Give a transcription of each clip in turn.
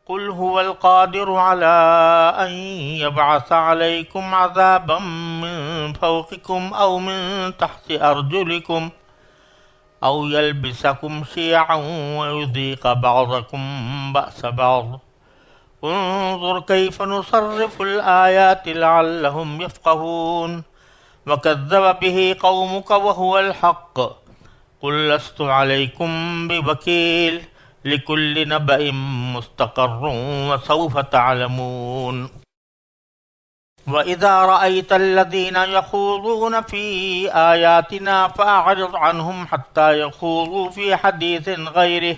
قل هو القادر على أن يبعث عليكم عذابا من فوقكم أو من تحت أرجلكم أو يلبسكم شيعا ويذيق بعضكم بأس بعض انظر كيف نصرف الآيات لعلهم يفقهون وكذب به قومك وهو الحق قل لست عليكم بوكيل لكل نبأ مستقر وسوف تعلمون وإذا رأيت الذين يخوضون في آياتنا فأعرض عنهم حتى يخوضوا في حديث غيره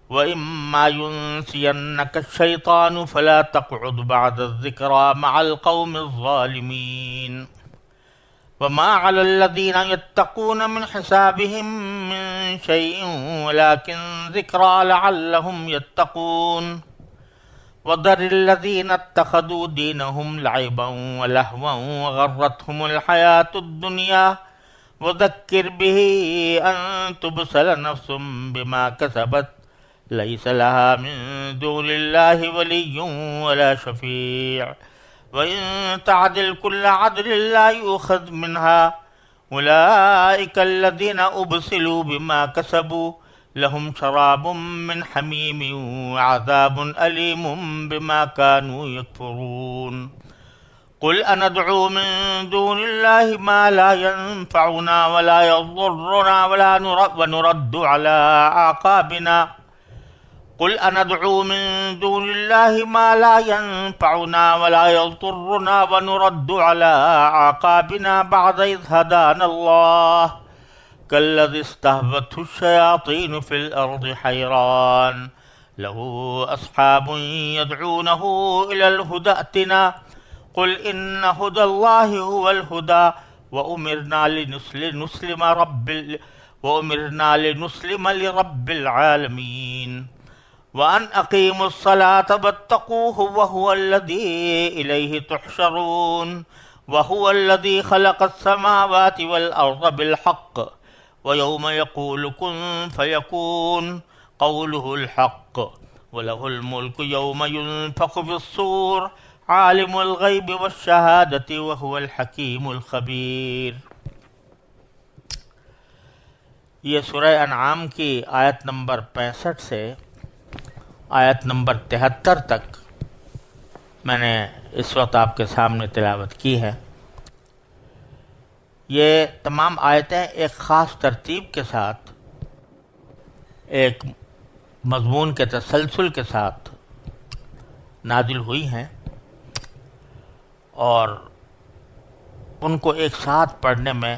وإما ينسينك الشيطان فلا تقعد بعد الذكرى مع القوم الظالمين وما على الذين يتقون من حسابهم من شيء ولكن ذكرى لعلهم يتقون وذر الذين اتخذوا دينهم لعبا ولهوا وغرتهم الحياة الدنيا وذكر به أن تبصر نفس بما كسبت ليس لها من دون الله ولي ولا شفيع وإن تعدل كل عدل لا يؤخذ منها أولئك الذين أبصلوا بما كسبوا لهم شراب من حميم وعذاب أليم بما كانوا يكفرون قل أندعو من دون الله ما لا ينفعنا ولا يضرنا ونرد على أعقابنا قل أندعو من دون الله ما لا ينفعنا ولا يضرنا ونرد على أعقابنا بعد إذ هدانا الله كالذي استهوته الشياطين في الأرض حيران له أصحاب يدعونه إلى الهدى ائتنا قل إن هدى الله هو الهدى وأمرنا لنسلم لرب العالمين وأن أقيموا الصلاة واتقوه وهو الذي إليه تحشرون وهو الذي خلق السماوات والأرض بالحق ويوم يقول كن فيكون قوله الحق وله الملك يوم ينفخ في الصور عالم الغيب والشهادة وهو الحكيم الخبير۔ یہ سورہ انعام کی آیت نمبر 65 سے آیت نمبر 73 تک میں نے اس وقت آپ کے سامنے تلاوت کی ہے۔ یہ تمام آیتیں ایک خاص ترتیب کے ساتھ، ایک مضمون کے تسلسل کے ساتھ نازل ہوئی ہیں، اور ان کو ایک ساتھ پڑھنے میں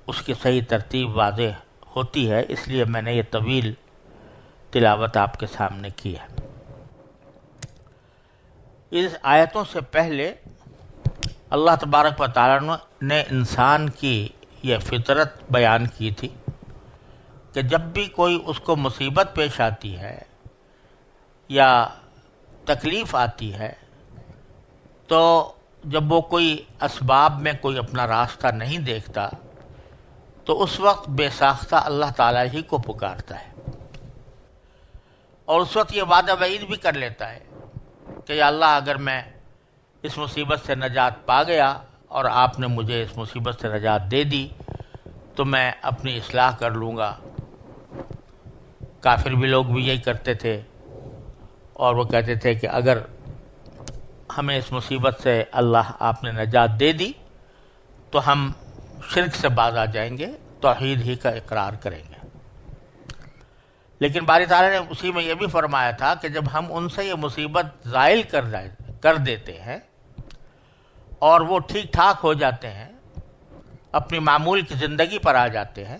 اس کی صحیح ترتیب واضح ہوتی ہے، اس لیے میں نے یہ طویل تلاوت آپ کے سامنے کی ہے۔ اس آیتوں سے پہلے اللہ تبارک و تعالیٰ نے انسان کی یہ فطرت بیان کی تھی کہ جب بھی کوئی اس کو مصیبت پیش آتی ہے یا تکلیف آتی ہے تو جب وہ کوئی اسباب میں کوئی اپنا راستہ نہیں دیکھتا تو اس وقت بے ساختہ اللہ تعالیٰ ہی کو پکارتا ہے، اور اس وقت یہ وعدہ وعید بھی کر لیتا ہے کہ یا اللہ اگر میں اس مصیبت سے نجات پا گیا اور آپ نے مجھے اس مصیبت سے نجات دے دی تو میں اپنی اصلاح کر لوں گا۔ کافر بھی لوگ بھی یہی کرتے تھے، اور وہ کہتے تھے کہ اگر ہمیں اس مصیبت سے اللہ آپ نے نجات دے دی تو ہم شرک سے باز آ جائیں گے، توحید ہی کا اقرار کریں گے۔ لیکن باری تعالیٰ نے اسی میں یہ بھی فرمایا تھا کہ جب ہم ان سے یہ مصیبت زائل کر دیتے ہیں اور وہ ٹھیک ٹھاک ہو جاتے ہیں، اپنی معمول کی زندگی پر آ جاتے ہیں،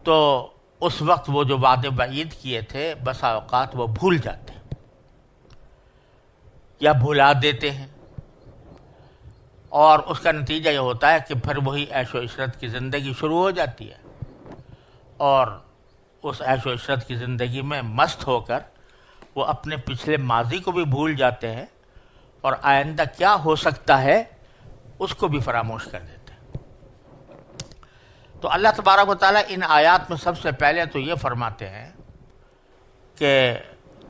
تو اس وقت وہ جو وعدے وعید کیے تھے بسا اوقات وہ بھول جاتے ہیں یا بھلا دیتے ہیں، اور اس کا نتیجہ یہ ہوتا ہے کہ پھر وہی عیش و عشرت کی زندگی شروع ہو جاتی ہے، اور اس عیش و عشرت کی زندگی میں مست ہو کر وہ اپنے پچھلے ماضی کو بھی بھول جاتے ہیں، اور آئندہ کیا ہو سکتا ہے اس کو بھی فراموش کر دیتے ہیں۔ تو اللہ تبارک و تعالیٰ ان آیات میں سب سے پہلے تو یہ فرماتے ہیں کہ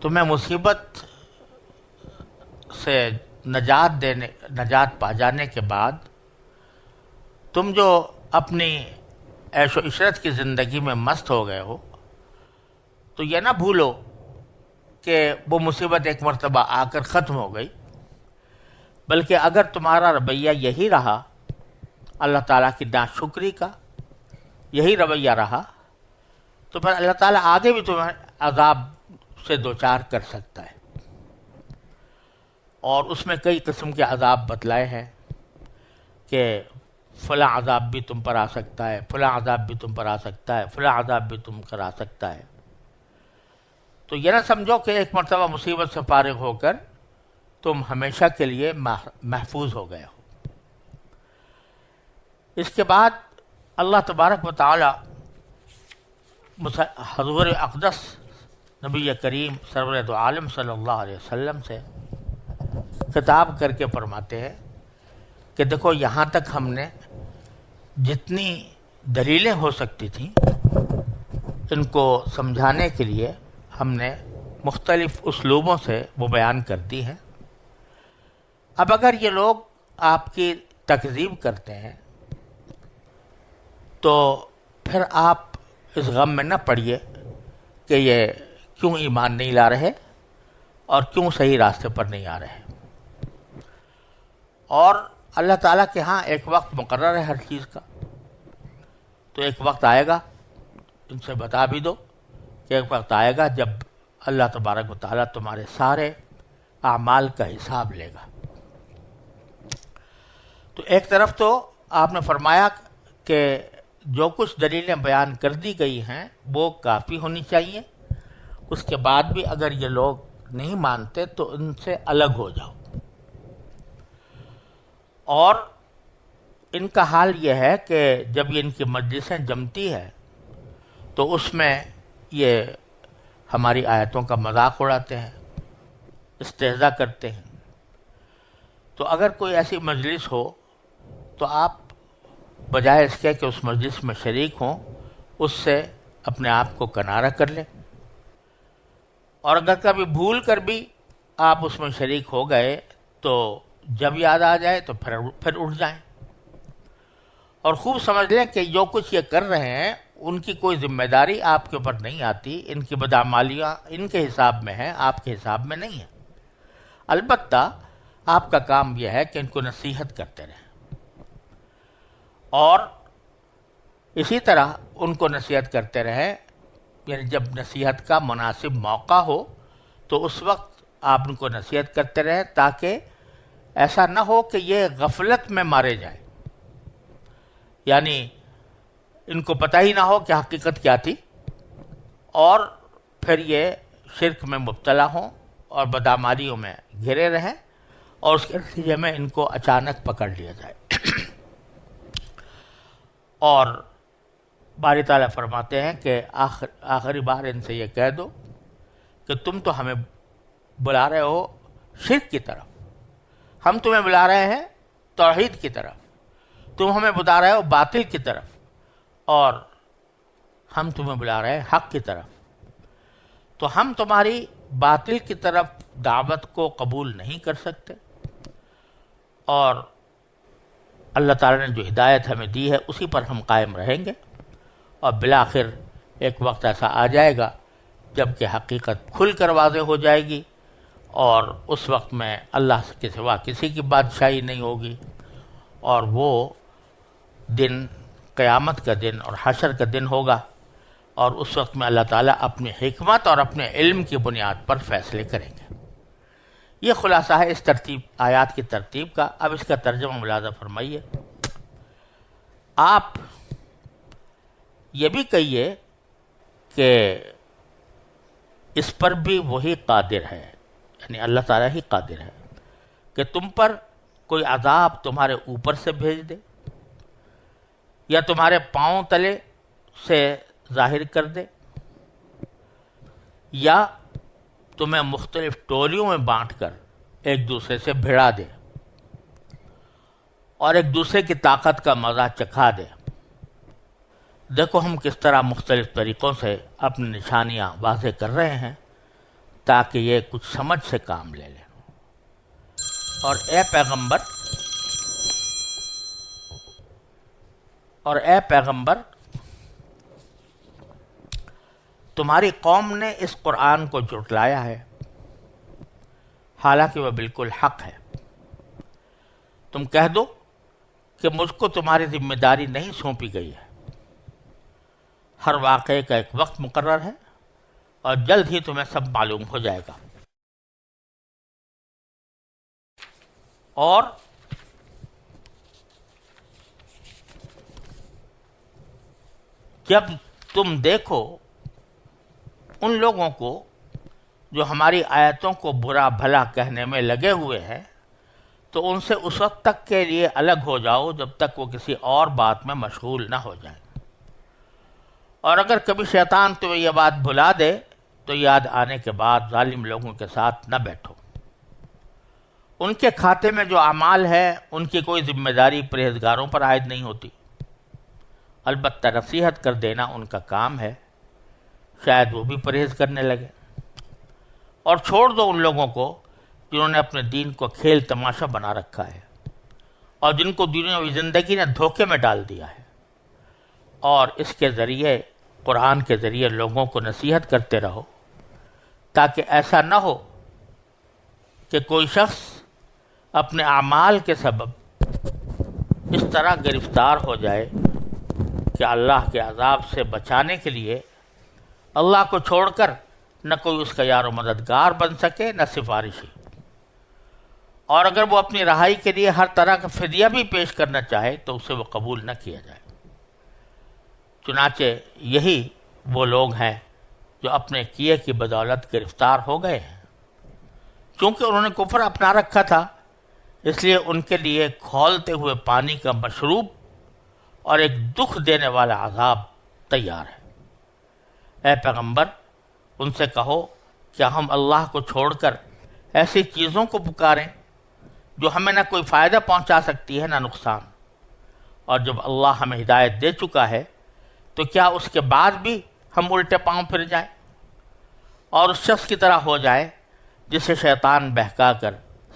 تمہیں مصیبت سے نجات پا جانے کے بعد تم جو اپنی عیش و عشرت کی زندگی میں مست ہو گئے ہو، تو یہ نہ بھولو کہ وہ مصیبت ایک مرتبہ آ کر ختم ہو گئی، بلکہ اگر تمہارا رویہ یہی رہا، اللہ تعالیٰ کی ناشکری کا یہی رویہ رہا، تو پھر اللہ تعالیٰ آگے بھی تمہیں عذاب سے دوچار کر سکتا ہے، اور اس میں کئی قسم کے عذاب بتلائے ہیں کہ فلاں عذاب بھی تم پر آ سکتا ہے، فلاں عذاب بھی تم پر آ سکتا ہے، فلاں عذاب بھی تم پر آ سکتا ہے۔ تو یہ نہ سمجھو کہ ایک مرتبہ مصیبت سے فارغ ہو کر تم ہمیشہ کے لیے محفوظ ہو گئے ہو۔ اس کے بعد اللہ تبارک و تعالی حضور اقدس نبی کریم سرور دو عالم صلی اللہ علیہ وسلم سے خطاب کر کے فرماتے ہیں کہ دیکھو، یہاں تک ہم نے جتنی دلیلیں ہو سکتی تھیں ان کو سمجھانے کے لیے ہم نے مختلف اسلوبوں سے وہ بیان کر دی ہیں۔ اب اگر یہ لوگ آپ کی تکذیب کرتے ہیں تو پھر آپ اس غم میں نہ پڑیے کہ یہ کیوں ایمان نہیں لا رہے اور کیوں صحیح راستے پر نہیں آ رہے، اور اللہ تعالیٰ کے ہاں ایک وقت مقرر ہے ہر چیز کا، تو ایک وقت آئے گا، ان سے بتا بھی دو کہ ایک وقت آئے گا جب اللہ تبارک و تعالیٰ تمہارے سارے اعمال کا حساب لے گا۔ تو ایک طرف تو آپ نے فرمایا کہ جو کچھ دلیلیں بیان کر دی گئی ہیں وہ کافی ہونی چاہیے، اس کے بعد بھی اگر یہ لوگ نہیں مانتے تو ان سے الگ ہو جاؤ۔ اور ان کا حال یہ ہے کہ جب یہ ان کی مجلسیں جمتی ہے تو اس میں یہ ہماری آیتوں کا مذاق اڑاتے ہیں، استہزاء کرتے ہیں۔ تو اگر کوئی ایسی مجلس ہو تو آپ بجائے اس کے کہ اس مجلس میں شریک ہوں، اس سے اپنے آپ کو کنارہ کر لیں، اور اگر کبھی بھول کر بھی آپ اس میں شریک ہو گئے تو جب یاد آ جائے تو پھر اٹھ جائیں، اور خوب سمجھ لیں کہ جو کچھ یہ کر رہے ہیں ان کی کوئی ذمہ داری آپ کے اوپر نہیں آتی، ان کی بدعمالیاں ان کے حساب میں ہیں، آپ کے حساب میں نہیں ہیں۔ البتہ آپ کا کام یہ ہے کہ ان کو نصیحت کرتے رہیں، اور اسی طرح ان کو نصیحت کرتے رہیں، یعنی جب نصیحت کا مناسب موقع ہو تو اس وقت آپ ان کو نصیحت کرتے رہیں، تاکہ ایسا نہ ہو کہ یہ غفلت میں مارے جائیں، یعنی ان کو پتہ ہی نہ ہو کہ حقیقت کیا تھی، اور پھر یہ شرک میں مبتلا ہوں اور بدعمالیوں میں گھرے رہیں، اور اس کے نتیجے میں ان کو اچانک پکڑ لیا جائے۔ اور باری تعالیٰ فرماتے ہیں کہ آخری بار ان سے یہ کہہ دو کہ تم تو ہمیں بلا رہے ہو شرک کی طرف، ہم تمہیں بلا رہے ہیں توحید کی طرف، تم ہمیں بلا رہے ہو باطل کی طرف، اور ہم تمہیں بلا رہے ہیں حق کی طرف، تو ہم تمہاری باطل کی طرف دعوت کو قبول نہیں کر سکتے، اور اللہ تعالیٰ نے جو ہدایت ہمیں دی ہے اسی پر ہم قائم رہیں گے، اور بالآخر ایک وقت ایسا آ جائے گا جب کہ حقیقت کھل کر واضح ہو جائے گی، اور اس وقت میں اللہ کے سوا کسی کی بادشاہی نہیں ہوگی، اور وہ دن قیامت کا دن اور حشر کا دن ہوگا، اور اس وقت میں اللہ تعالیٰ اپنی حکمت اور اپنے علم کی بنیاد پر فیصلے کریں گے۔ یہ خلاصہ ہے اس آیات کی ترتیب کا۔ اب اس کا ترجمہ ملاحظہ فرمائیے۔ آپ یہ بھی کہیے کہ اس پر بھی وہی قادر ہے، یعنی اللہ تعالیٰ ہی قادر ہے کہ تم پر کوئی عذاب تمہارے اوپر سے بھیج دے، یا تمہارے پاؤں تلے سے ظاہر کر دے، یا تمہیں مختلف ٹولیوں میں بانٹ کر ایک دوسرے سے بھڑا دے اور ایک دوسرے کی طاقت کا مزہ چکھا دے۔ دیکھو ہم کس طرح مختلف طریقوں سے اپنی نشانیاں واضح کر رہے ہیں تاکہ یہ کچھ سمجھ سے کام لے لیں۔ اور اے پیغمبر تمہاری قوم نے اس قرآن کو جھٹلایا ہے، حالانکہ وہ بالکل حق ہے۔ تم کہہ دو کہ مجھ کو تمہاری ذمہ داری نہیں سونپی گئی ہے۔ ہر واقعے کا ایک وقت مقرر ہے اور جلد ہی تمہیں سب معلوم ہو جائے گا۔ اور جب تم دیکھو ان لوگوں کو جو ہماری آیتوں کو برا بھلا کہنے میں لگے ہوئے ہیں، تو ان سے اس وقت تک کے لیے الگ ہو جاؤ جب تک وہ کسی اور بات میں مشغول نہ ہو جائیں۔ اور اگر کبھی شیطان تمہیں یہ بات بھلا دے تو یاد آنے کے بعد ظالم لوگوں کے ساتھ نہ بیٹھو۔ ان کے کھاتے میں جو اعمال ہے ان کی کوئی ذمہ داری پرہیزگاروں پر عائد نہیں ہوتی، البتہ نصیحت کر دینا ان کا کام ہے، شاید وہ بھی پرہیز کرنے لگے۔ اور چھوڑ دو ان لوگوں کو جنہوں نے اپنے دین کو کھیل تماشا بنا رکھا ہے اور جن کو دنیاوی زندگی نے دھوکے میں ڈال دیا ہے، اور اس کے ذریعے قرآن کے ذریعے لوگوں کو نصیحت کرتے رہو، تاکہ ایسا نہ ہو کہ کوئی شخص اپنے اعمال کے سبب اس طرح گرفتار ہو جائے کہ اللہ کے عذاب سے بچانے کے لیے اللہ کو چھوڑ کر نہ کوئی اس کا یار و مددگار بن سکے نہ سفارشی۔ اور اگر وہ اپنی رہائی کے لیے ہر طرح کا فدیہ بھی پیش کرنا چاہے تو اسے وہ قبول نہ کیا جائے۔ چنانچہ یہی وہ لوگ ہیں جو اپنے کیے کی بدولت گرفتار ہو گئے ہیں۔ چونکہ انہوں نے کفر اپنا رکھا تھا، اس لیے ان کے لیے کھولتے ہوئے پانی کا مشروب اور ایک دکھ دینے والا عذاب تیار ہے۔ اے پیغمبر ان سے کہو کیا ہم اللہ کو چھوڑ کر ایسی چیزوں کو پکاریں جو ہمیں نہ کوئی فائدہ پہنچا سکتی ہے نہ نقصان؟ اور جب اللہ ہمیں ہدایت دے چکا ہے تو کیا اس کے بعد بھی ہم الٹے پاؤں پھر جائیں اور اس شخص کی طرح ہو جائے جسے شیطان بہکا کر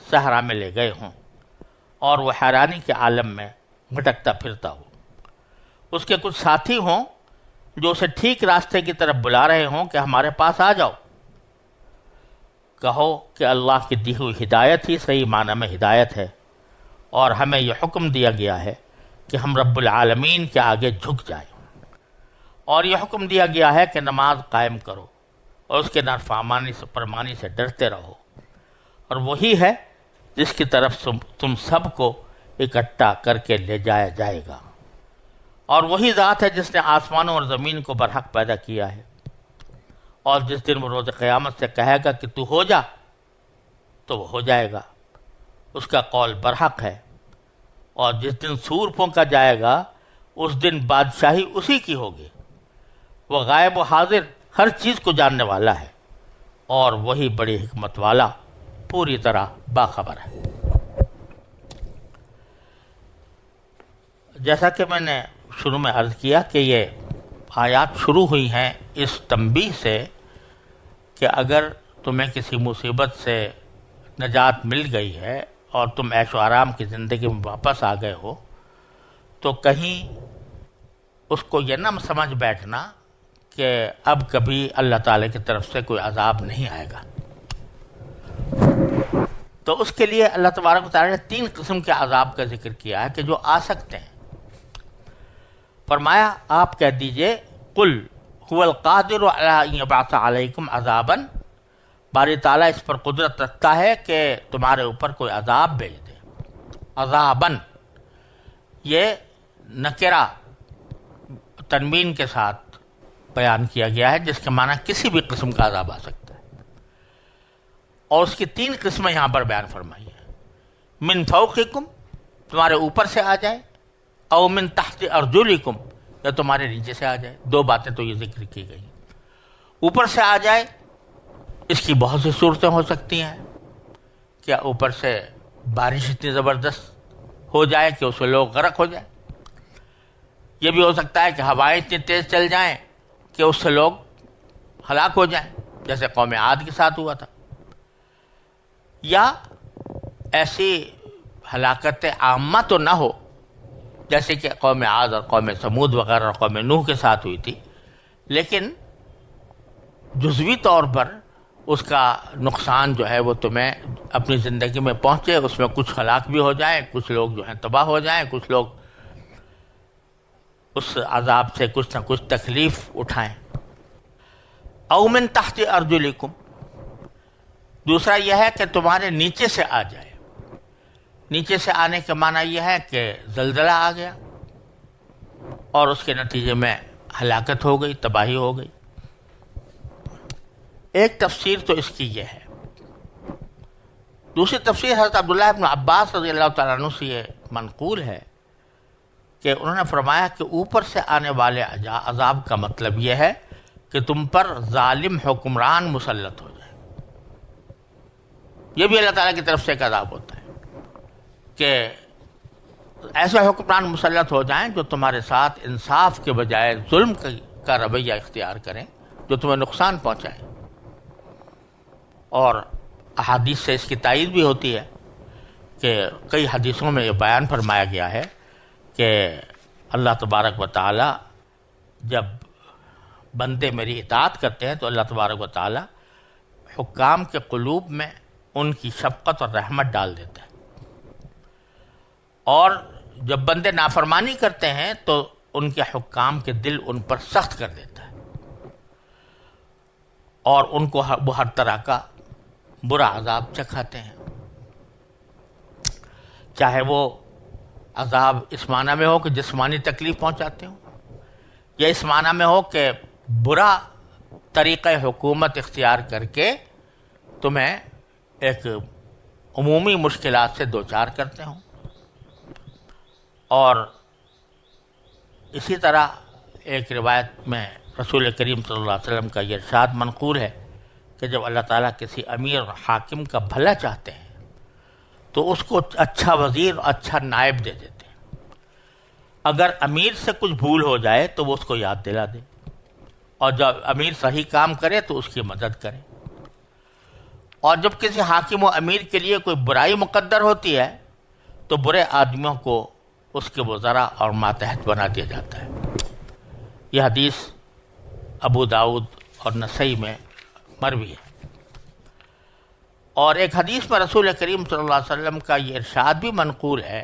صحرا میں لے گئے ہوں اور وہ حیرانی کے عالم میں بھٹکتا پھرتا ہو، اس کے کچھ ساتھی ہوں جو اسے ٹھیک راستے کی طرف بلا رہے ہوں کہ ہمارے پاس آ جاؤ۔ کہو کہ اللہ کی دی ہوئی ہدایت ہی صحیح معنی میں ہدایت ہے، اور ہمیں یہ حکم دیا گیا ہے کہ ہم رب العالمین کے آگے جھک جائیں، اور یہ حکم دیا گیا ہے کہ نماز قائم کرو اور اس کے نافرمانی سے ڈرتے رہو، اور وہی ہے جس کی طرف تم سب کو اکٹھا کر کے لے جایا جائے گا۔ اور وہی ذات ہے جس نے آسمانوں اور زمین کو برحق پیدا کیا ہے، اور جس دن وہ روز قیامت سے کہے گا کہ تو ہو جا تو وہ ہو جائے گا، اس کا قول برحق ہے۔ اور جس دن سور پھونکا جائے گا اس دن بادشاہی اسی کی ہوگی، وہ غائب و حاضر ہر چیز کو جاننے والا ہے، اور وہی بڑی حکمت والا پوری طرح باخبر ہے۔ جیسا کہ میں نے شروع میں عرض کیا کہ یہ آیات شروع ہوئی ہیں اس تنبیہ سے کہ اگر تمہیں کسی مصیبت سے نجات مل گئی ہے اور تم عیش و آرام کی زندگی میں واپس آ گئے ہو تو کہیں اس کو یہ نہ سمجھ بیٹھنا کہ اب کبھی اللہ تعالی کی طرف سے کوئی عذاب نہیں آئے گا۔ تو اس کے لیے اللہ تبارک و تعالی نے 3 قسم کے عذاب کا ذکر کیا ہے کہ جو آ سکتے ہیں۔ فرمایا آپ کہہ دیجئے قل هو القادر علی ان یبعث علیکم عذابا، باری تعالیٰ اس پر قدرت رکھتا ہے کہ تمہارے اوپر کوئی عذاب بھیج دے۔ عذابا یہ نکرہ تنوین کے ساتھ بیان کیا گیا ہے جس کے معنی کسی بھی قسم کا عذاب آ سکتا ہے، اور اس کی 3 قسمیں یہاں پر بیان فرمائی ہیں۔ من فوقکم تمہارے اوپر سے آ جائے، او من تحت ارجلکم یا تمہارے نیچے سے آ جائے۔ 2 باتیں تو یہ ذکر کی گئی۔ اوپر سے آ جائے اس کی بہت سی صورتیں ہو سکتی ہیں، کیا اوپر سے بارش اتنی زبردست ہو جائے کہ اس میں لوگ غرق ہو جائیں، یہ بھی ہو سکتا ہے کہ ہوائیں اتنی تیز چل جائیں کہ اس سے لوگ ہلاک ہو جائیں، جیسے قوم عاد کے ساتھ ہوا تھا، یا ایسی ہلاکت عامہ تو نہ ہو جیسے کہ قوم عاد اور قوم سمود وغیرہ اور قوم نوح کے ساتھ ہوئی تھی، لیکن جزوی طور پر اس کا نقصان جو ہے وہ تمہیں اپنی زندگی میں پہنچے، اس میں کچھ ہلاک بھی ہو جائیں، کچھ لوگ جو ہیں تباہ ہو جائیں، کچھ لوگ اس عذاب سے کچھ نہ کچھ تکلیف اٹھائیں۔ او من تحت ارجلکم، دوسرا یہ ہے کہ تمہارے نیچے سے آ جائے۔ نیچے سے آنے کا معنی یہ ہے کہ زلزلہ آ گیا اور اس کے نتیجے میں ہلاکت ہو گئی، تباہی ہو گئی۔ ایک تفسیر تو اس کی یہ ہے۔ دوسری تفسیر حضرت عبداللہ ابن عباس رضی اللہ تعالیٰ عنہ سے یہ منقول ہے کہ انہوں نے فرمایا کہ اوپر سے آنے والے عذاب کا مطلب یہ ہے کہ تم پر ظالم حکمران مسلط ہو جائے۔ یہ بھی اللہ تعالیٰ کی طرف سے ایک عذاب ہوتا ہے کہ ایسے حکمران مسلط ہو جائیں جو تمہارے ساتھ انصاف کے بجائے ظلم کا رویہ اختیار کریں، جو تمہیں نقصان پہنچائیں۔ اور احادیث سے اس کی تائید بھی ہوتی ہے کہ کئی حدیثوں میں یہ بیان فرمایا گیا ہے کہ اللہ تبارک و تعالی جب بندے میری اطاعت کرتے ہیں تو اللہ تبارک و تعالی حکام کے قلوب میں ان کی شفقت اور رحمت ڈال دیتا ہے، اور جب بندے نافرمانی کرتے ہیں تو ان کے حکام کے دل ان پر سخت کر دیتا ہے اور ان کو وہ ہر طرح کا برا عذاب چکھاتے ہیں، چاہے وہ عذاب اس معنی میں ہو کہ جسمانی تکلیف پہنچاتے ہوں، یا اس معنی میں ہو کہ برا طریقہ حکومت اختیار کر کے تمہیں ایک عمومی مشکلات سے دوچار کرتے ہوں۔ اور اسی طرح ایک روایت میں رسول کریم صلی اللہ علیہ وسلم کا یہ ارشاد منقول ہے کہ جب اللہ تعالیٰ کسی امیر اور حاکم کا بھلا چاہتے ہیں تو اس کو اچھا وزیر اور اچھا نائب دے دیتے ہیں۔ اگر امیر سے کچھ بھول ہو جائے تو وہ اس کو یاد دلا دے، اور جب امیر صحیح کام کرے تو اس کی مدد کرے، اور جب کسی حاکم و امیر کے لیے کوئی برائی مقدر ہوتی ہے تو برے آدمیوں کو اس کے وزراء اور ماتحت بنا دیا جاتا ہے۔ یہ حدیث ابو داؤد اور نسائی میں مروی ہے۔ اور ایک حدیث میں رسول کریم صلی اللہ علیہ وسلم کا یہ ارشاد بھی منقول ہے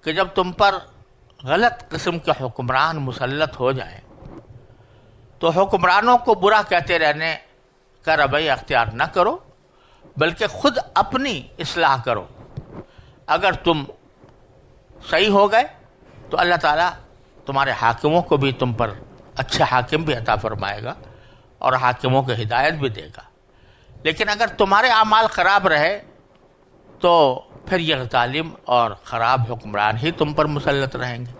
کہ جب تم پر غلط قسم کے حکمران مسلط ہو جائیں تو حکمرانوں کو برا کہتے رہنے کا رویہ اختیار نہ کرو، بلکہ خود اپنی اصلاح کرو۔ اگر تم صحیح ہو گئے تو اللہ تعالیٰ تمہارے حاکموں کو بھی تم پر اچھے حاکم بھی عطا فرمائے گا اور حاکموں کو ہدایت بھی دے گا۔ لیکن اگر تمہارے اعمال خراب رہے تو پھر یہ ظالم اور خراب حکمران ہی تم پر مسلط رہیں گے۔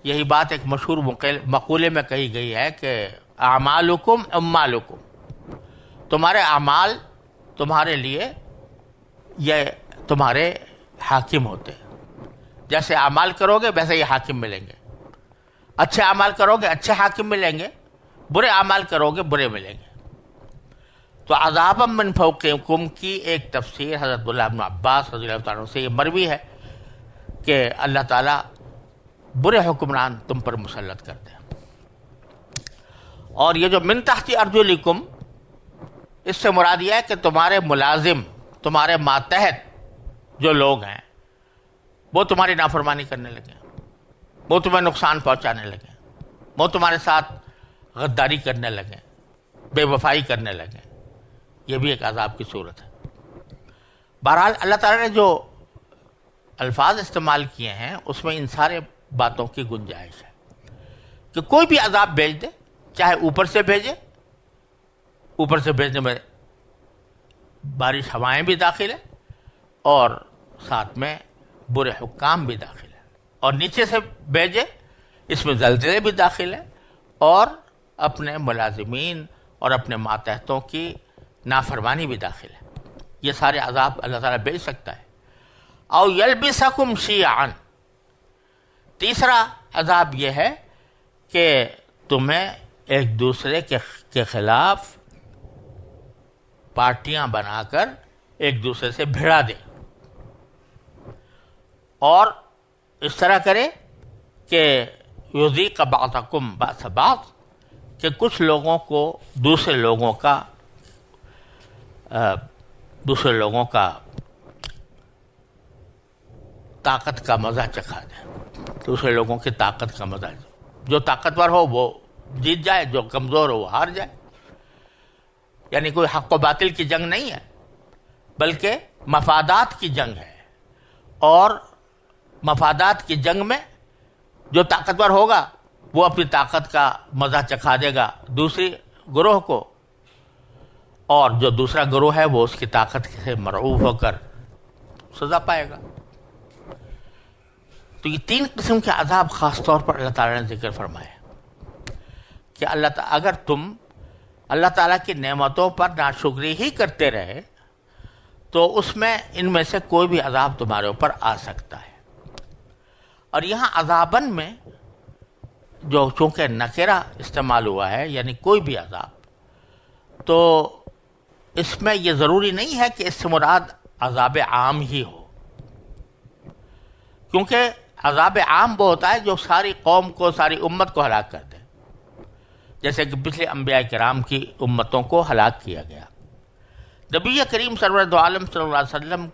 یہی بات ایک مشہور مقولے میں کہی گئی ہے کہ اعمالکم امالکم، تمہارے اعمال تمہارے لیے یہ تمہارے حاکم ہوتے ہیں۔ جیسے اعمال کرو گے ویسے ہی حاکم ملیں گے۔ اچھے اعمال کرو گے اچھے حاکم ملیں گے، برے اعمال کرو گے برے ملیں گے۔ تو عذابا من فوقکم کی ایک تفسیر حضرت عبداللہ ابن عباس رضی اللہ تعالیٰ عنہ سے یہ مروی ہے کہ اللہ تعالیٰ برے حکمران تم پر مسلط کرتے ہیں۔ اور یہ جو من تحت ارجلکم، اس سے مراد یہ ہے کہ تمہارے ملازم، تمہارے ماتحت جو لوگ ہیں وہ تمہاری نافرمانی کرنے لگے، وہ تمہیں نقصان پہنچانے لگے، وہ تمہارے ساتھ غداری کرنے لگے، بے وفائی کرنے لگے، یہ بھی ایک عذاب کی صورت ہے۔ بہرحال اللہ تعالیٰ نے جو الفاظ استعمال کیے ہیں اس میں ان سارے باتوں کی گنجائش ہے کہ کوئی بھی عذاب بھیج دے، چاہے اوپر سے بھیجے، اوپر سے بھیجنے میں بارش ہوائیں بھی داخل ہیں اور ساتھ میں برے حکام بھی داخل ہیں، اور نیچے سے بھیجے اس میں زلزلے بھی داخل ہیں اور اپنے ملازمین اور اپنے ماتحتوں کی نافرمانی بھی داخل ہے۔ یہ سارے عذاب اللہ تعالیٰ بھیج سکتا ہے۔ او یلبسکم شیعا، تیسرا عذاب یہ ہے کہ تمہیں ایک دوسرے کے خلاف پارٹیاں بنا کر ایک دوسرے سے بھیڑا دے، اور اس طرح کرے کہ یذیق بعضکم بأس بعض، کہ کچھ لوگوں کو دوسرے لوگوں کا طاقت کا مزہ چکھا دے، دوسرے لوگوں کی طاقت کا مزہ، جو طاقتور ہو وہ جیت جائے، جو کمزور ہو وہ ہار جائے۔ یعنی کوئی حق و باطل کی جنگ نہیں ہے، بلکہ مفادات کی جنگ ہے، اور مفادات کی جنگ میں جو طاقتور ہوگا وہ اپنی طاقت کا مزہ چکھا دے گا دوسری گروہ کو، اور جو دوسرا گروہ ہے وہ اس کی طاقت سے مرعوب ہو کر سزا پائے گا۔ تو یہ تین قسم کے عذاب خاص طور پر اللہ تعالیٰ نے ذکر فرمائے کہ اگر تم اللہ تعالیٰ کی نعمتوں پر ناشکری ہی کرتے رہے تو اس میں ان میں سے کوئی بھی عذاب تمہارے اوپر آ سکتا ہے۔ اور یہاں عذابن میں جو چونکہ نکرہ استعمال ہوا ہے، یعنی کوئی بھی عذاب، تو اس میں یہ ضروری نہیں ہے کہ اس سے مراد عذاب عام ہی ہو، کیونکہ عذاب عام وہ ہوتا ہے جو ساری قوم کو، ساری امت کو ہلاک کر دے، جیسے کہ پچھلے انبیاء کرام کی امتوں کو ہلاک کیا گیا۔ نبی کریم سرور دو عالم صلی اللہ علیہ وسلم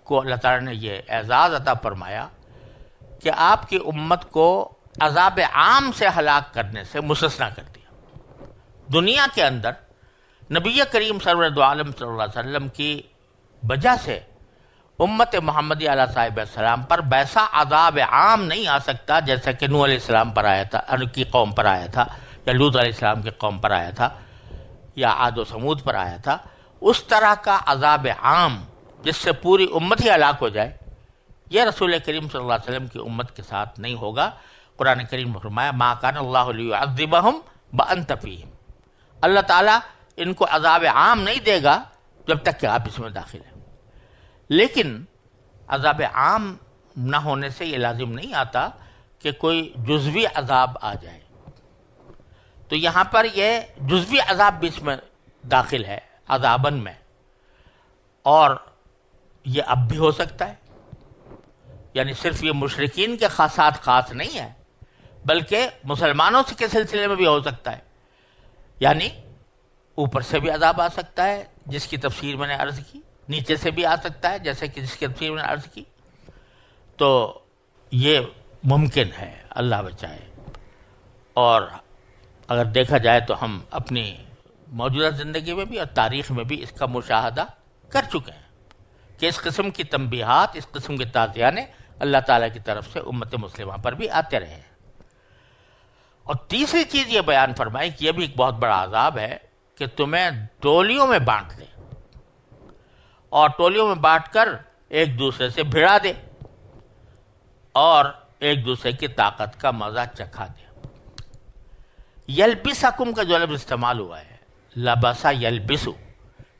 کو اللہ تعالیٰ نے یہ اعزاز عطا فرمایا کہ آپ کی امت کو عذاب عام سے ہلاک کرنے سے مستثنیٰ کر دیا۔ دنیا کے اندر نبی کریم سرور دو عالم صلی اللہ علیہ وسلم کی وجہ سے امت محمدی علیہ صاحب السلام پر ویسا عذاب عام نہیں آ سکتا جیسا کہ نوح علیہ السلام پر آیا تھا، ان کی قوم پر آیا تھا، یا لوط علیہ السلام کی قوم پر آیا تھا، یا عاد و سمود پر آیا تھا۔ اس طرح کا عذاب عام جس سے پوری امت ہی ہلاک ہو جائے، یہ رسول کریم صلی اللہ علیہ وسلم کی امت کے ساتھ نہیں ہوگا۔ قرآن کریم نے فرمایا ما کان اللہ لیعذبہم وانت فیہم، اللہ تعالیٰ ان کو عذاب عام نہیں دے گا جب تک کہ آپ اس میں داخل ہیں۔ لیکن عذاب عام نہ ہونے سے یہ لازم نہیں آتا کہ کوئی جزوی عذاب آ جائے، تو یہاں پر یہ جزوی عذاب بھی اس میں داخل ہے عذابن میں، اور یہ اب بھی ہو سکتا ہے، یعنی صرف یہ مشرکین کے خاصات خاص نہیں ہے، بلکہ مسلمانوں کے سلسلے میں بھی ہو سکتا ہے، یعنی اوپر سے بھی عذاب آ سکتا ہے جس کی تفسیر میں نے عرض کی، نیچے سے بھی آ سکتا ہے جیسے کہ جس کی تفسیر میں نے عرض کی، تو یہ ممکن ہے، اللہ بچائے۔ اور اگر دیکھا جائے تو ہم اپنی موجودہ زندگی میں بھی اور تاریخ میں بھی اس کا مشاہدہ کر چکے ہیں کہ اس قسم کی تنبیہات، اس قسم کے تعزیانے اللہ تعالیٰ کی طرف سے امت مسلمہ پر بھی آتے رہے ہیں۔ اور تیسری چیز یہ بیان فرمائی کہ یہ بھی ایک بہت بڑا عذاب ہے کہ تمہیں ٹولیوں میں بانٹ دے، اور ٹولیوں میں بانٹ کر ایک دوسرے سے بھڑا دے، اور ایک دوسرے کی طاقت کا مزہ چکھا دے۔ یلبسکم کا جو لفظ استعمال ہوا ہے، لبسا یلبسو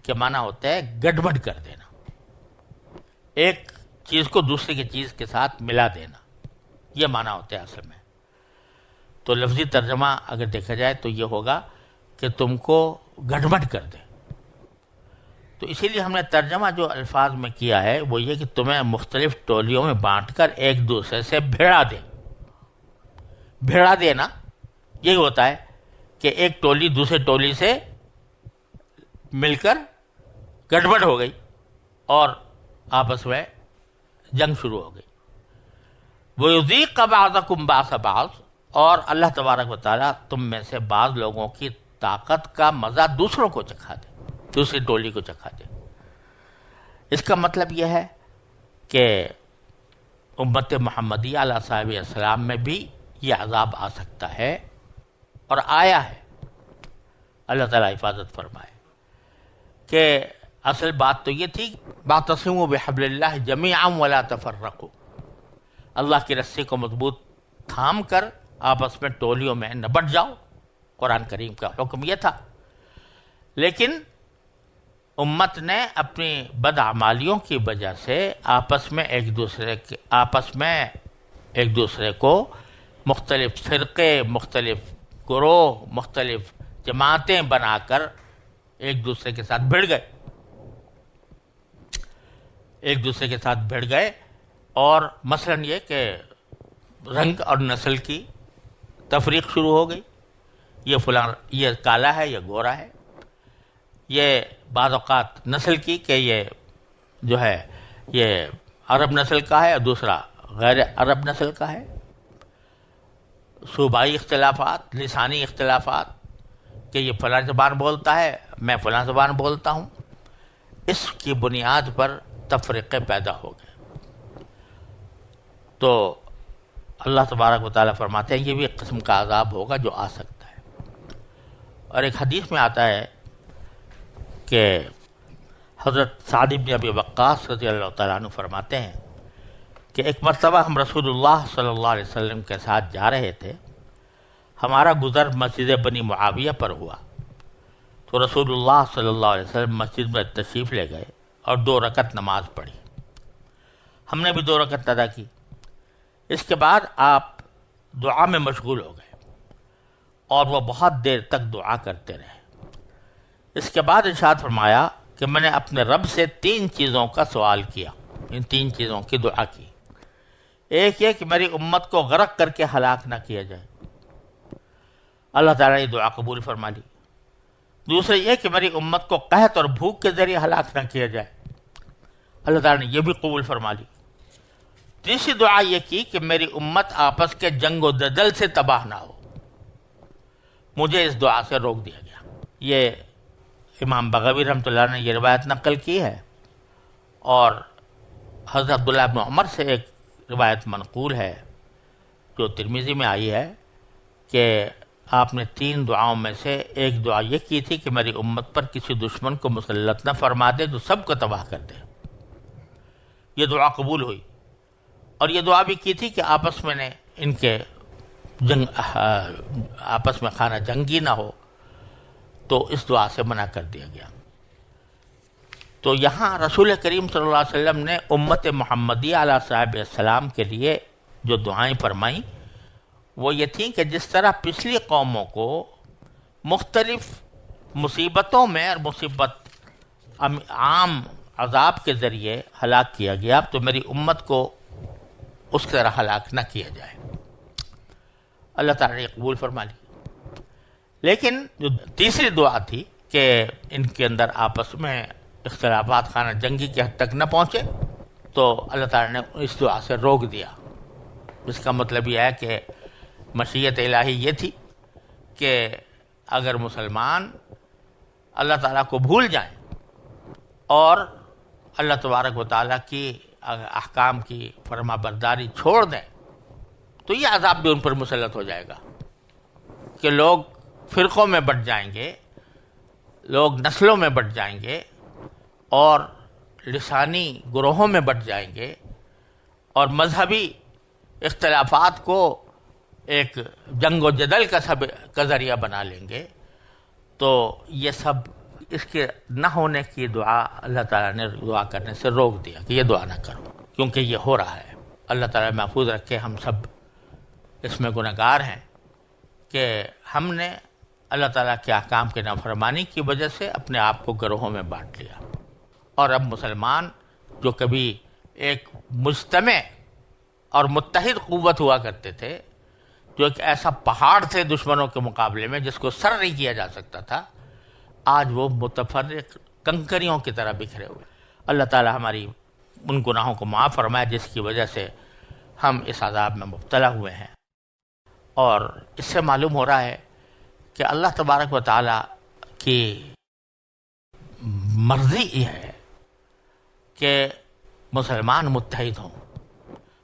کے معنی ہوتا ہے گڑبڑ کر دینا، ایک چیز کو دوسرے کی چیز کے ساتھ ملا دینا، یہ معنی ہوتا ہے اصل میں۔ تو لفظی ترجمہ اگر دیکھا جائے تو یہ ہوگا کہ تم کو گڑبڑ کر دے۔ تو اسی لیے ہم نے ترجمہ جو الفاظ میں کیا ہے وہ یہ کہ تمہیں مختلف ٹولیوں میں بانٹ کر ایک دوسرے سے بھیڑا دے۔ بھیڑا دینا یہی ہوتا ہے کہ ایک ٹولی دوسرے ٹولی سے مل کر گڑبڑ ہو گئی اور آپس میں جنگ شروع ہو گئی۔ وَيُذِيقَ بَعْضَكُمْ بَعْضَ بَعْض، اور اللہ تبارک و تعالیٰ تم میں سے بعض لوگوں کی طاقت کا مزہ دوسروں کو چکھا دے، دوسری ٹولی کو چکھا دے۔ اس کا مطلب یہ ہے کہ امت محمدیہ علیہ صاحب السلام میں بھی یہ عذاب آ سکتا ہے اور آیا ہے۔ اللہ تعالیٰ حفاظت فرمائے کہ اصل بات تو یہ تھی وَاعْتَصِمُوا بِحَبْلِ اللَّهِ جَمِيعًا وَلَا تَفَرَّقُوا، اللہ کی رسی کو مضبوط تھام کر آپس میں ٹولیوں میں نہ بٹ جاؤ، قرآن کریم کا حکم یہ تھا۔ لیکن امت نے اپنی بدعمالیوں کی وجہ سے آپس میں ایک دوسرے کو مختلف فرقے، مختلف گروہ، مختلف جماعتیں بنا کر ایک دوسرے کے ساتھ بھڑ گئے، ایک دوسرے کے ساتھ بھڑ گئے، اور مثلاً یہ کہ رنگ اور نسل کی تفریق شروع ہو گئی، یہ فلاں یہ کالا ہے، یہ گورا ہے، یہ بعض اوقات نسل کی کہ یہ جو ہے یہ عرب نسل کا ہے اور دوسرا غیر عرب نسل کا ہے، صوبائی اختلافات، لسانی اختلافات کہ یہ فلاں زبان بولتا ہے، میں فلاں زبان بولتا ہوں، اس کی بنیاد پر تفریقے پیدا ہو گئے۔ تو اللہ تبارک و تعالیٰ فرماتے ہیں یہ بھی ایک قسم کا عذاب ہوگا جو آ سکتا ہے۔ اور ایک حدیث میں آتا ہے کہ حضرت سعد بن ابی وقاص رضی اللہ تعالیٰ عنہ فرماتے ہیں کہ ایک مرتبہ ہم رسول اللہ صلی اللہ علیہ وسلم کے ساتھ جا رہے تھے، ہمارا گزر مسجد بنی معاویہ پر ہوا، تو رسول اللہ صلی اللہ علیہ وسلم مسجد میں تشریف لے گئے اور 2 رکعت نماز پڑھی، ہم نے بھی 2 رکعت ادا کی۔ اس کے بعد آپ دعا میں مشغول ہو گئے اور وہ بہت دیر تک دعا کرتے رہے۔ اس کے بعد ارشاد فرمایا کہ میں نے اپنے رب سے 3 چیزوں کا سوال کیا، ان 3 چیزوں کی دعا کی۔ ایک یہ کہ میری امت کو غرق کر کے ہلاک نہ کیا جائے، اللہ تعالیٰ نے یہ دعا قبول فرما لی۔ دوسرے یہ کہ میری امت کو قحط اور بھوک کے ذریعے ہلاک نہ کیا جائے، اللہ تعالیٰ نے یہ بھی قبول فرما لی۔ تیسری دعا یہ کی کہ میری امت آپس کے جنگ و جدل سے تباہ نہ ہو، مجھے اس دعا سے روک دیا گیا۔ یہ امام بغوی رحمۃ اللہ نے یہ روایت نقل کی ہے، اور حضرت عبداللہ بن عمر سے ایک روایت منقول ہے جو ترمذی میں آئی ہے کہ آپ نے 3 دعاؤں میں سے ایک دعا یہ کی تھی کہ میری امت پر کسی دشمن کو مسلط نہ فرما دے جو سب کو تباہ کر دے، یہ دعا قبول ہوئی۔ اور یہ دعا بھی کی تھی کہ آپس میں نے ان کے آپس میں خانہ جنگی نہ ہو، تو اس دعا سے منع کر دیا گیا۔ تو یہاں رسول کریم صلی اللہ علیہ وسلم نے امت محمدی علیہ صاحب السلام کے لیے جو دعائیں فرمائیں وہ یہ تھیں کہ جس طرح پچھلی قوموں کو مختلف مصیبتوں میں اور مصیبت عام عذاب کے ذریعے ہلاک کیا گیا، تو میری امت کو اس طرح ہلاک نہ کیا جائے، اللہ تعالیٰ نے قبول فرما لی۔ لیکن جو تیسری دعا تھی کہ ان کے اندر آپس میں اختلافات خانہ جنگی کی حد تک نہ پہنچے، تو اللہ تعالیٰ نے اس دعا سے روک دیا۔ اس کا مطلب یہ ہے کہ مشیت الہی یہ تھی کہ اگر مسلمان اللہ تعالیٰ کو بھول جائیں اور اللہ تبارک و تعالیٰ کی احکام کی فرما برداری چھوڑ دیں، تو یہ عذاب بھی ان پر مسلط ہو جائے گا کہ لوگ فرقوں میں بٹ جائیں گے، لوگ نسلوں میں بٹ جائیں گے اور لسانی گروہوں میں بٹ جائیں گے اور مذہبی اختلافات کو ایک جنگ و جدل کا ذریعہ بنا لیں گے۔ تو یہ سب اس کے نہ ہونے کی دعا اللہ تعالیٰ نے دعا کرنے سے روک دیا کہ یہ دعا نہ کرو، کیونکہ یہ ہو رہا ہے۔ اللہ تعالیٰ محفوظ رکھے، ہم سب اس میں گنہگار ہیں کہ ہم نے اللہ تعالیٰ کے احکام کے نافرمانی کی وجہ سے اپنے آپ کو گروہوں میں بانٹ لیا، اور اب مسلمان جو کبھی ایک مجتمع اور متحد قوت ہوا کرتے تھے، جو ایک ایسا پہاڑ تھے دشمنوں کے مقابلے میں جس کو سر نہیں کیا جا سکتا تھا، آج وہ متفرق کنکریوں کی طرح بکھرے ہوئے۔ اللہ تعالیٰ ہماری ان گناہوں کو معاف فرمائے جس کی وجہ سے ہم اس عذاب میں مبتلا ہوئے ہیں۔ اور اس سے معلوم ہو رہا ہے کہ اللہ تبارک و تعالیٰ کی مرضی یہ ہے کہ مسلمان متحد ہوں۔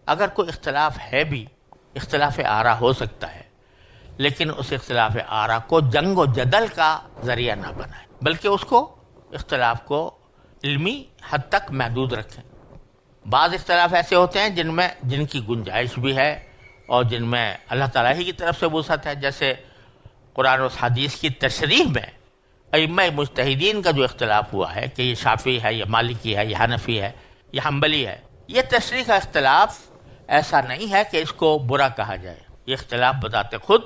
اگر کوئی اختلاف ہے بھی، اختلاف آرا ہو سکتا ہے، لیکن اس اختلاف آرا کو جنگ و جدل کا ذریعہ نہ بنائیں، بلکہ اس کو اختلاف کو علمی حد تک محدود رکھیں۔ بعض اختلاف ایسے ہوتے ہیں جن کی گنجائش بھی ہے اور جن میں اللہ تعالیٰ ہی کی طرف سے وسعت ہے، جیسے قرآن و حدیث کی تشریح میں ائمہ مجتہدین کا جو اختلاف ہوا ہے کہ یہ شافعی ہے، یہ مالکی ہے، یہ حنفی ہے، یہ حنبلی ہے، یہ تشریح کا اختلاف ایسا نہیں ہے کہ اس کو برا کہا جائے۔ یہ اختلاف بذات خود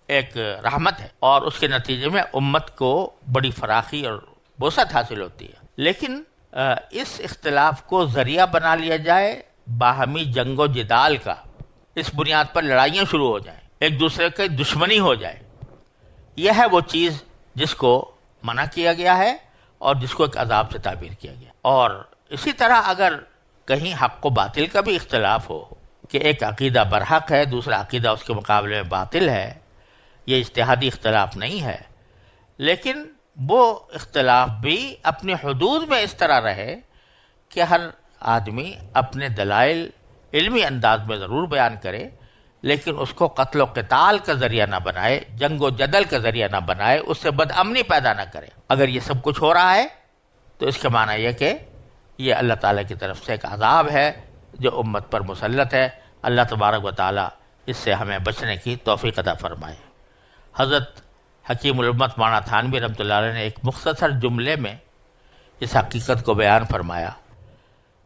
ایک رحمت ہے اور اس کے نتیجے میں امت کو بڑی فراخی اور وسعت حاصل ہوتی ہے۔ لیکن اس اختلاف کو ذریعہ بنا لیا جائے باہمی جنگ و جدال کا، اس بنیاد پر لڑائیاں شروع ہو جائیں، ایک دوسرے کی دشمنی ہو جائے، یہ ہے وہ چیز جس کو منع کیا گیا ہے اور جس کو ایک عذاب سے تعبیر کیا گیا۔ اور اسی طرح اگر کہیں حق و باطل کا بھی اختلاف ہو کہ ایک عقیدہ برحق ہے، دوسرا عقیدہ اس کے مقابلے میں باطل ہے، یہ اجتہادی اختلاف نہیں ہے، لیکن وہ اختلاف بھی اپنے حدود میں اس طرح رہے کہ ہر آدمی اپنے دلائل علمی انداز میں ضرور بیان کرے، لیکن اس کو قتل و قتال کا ذریعہ نہ بنائے، جنگ و جدل کا ذریعہ نہ بنائے، اس سے بد امنی پیدا نہ کرے۔ اگر یہ سب کچھ ہو رہا ہے تو اس کا معنی یہ کہ یہ اللہ تعالیٰ کی طرف سے ایک عذاب ہے جو امت پر مسلط ہے۔ اللہ تبارک و تعالیٰ اس سے ہمیں بچنے کی توفیق عطا فرمائے۔ حضرت حکیم الامت مولانا تھانوی رحمۃ اللہ علیہ نے ایک مختصر جملے میں اس حقیقت کو بیان فرمایا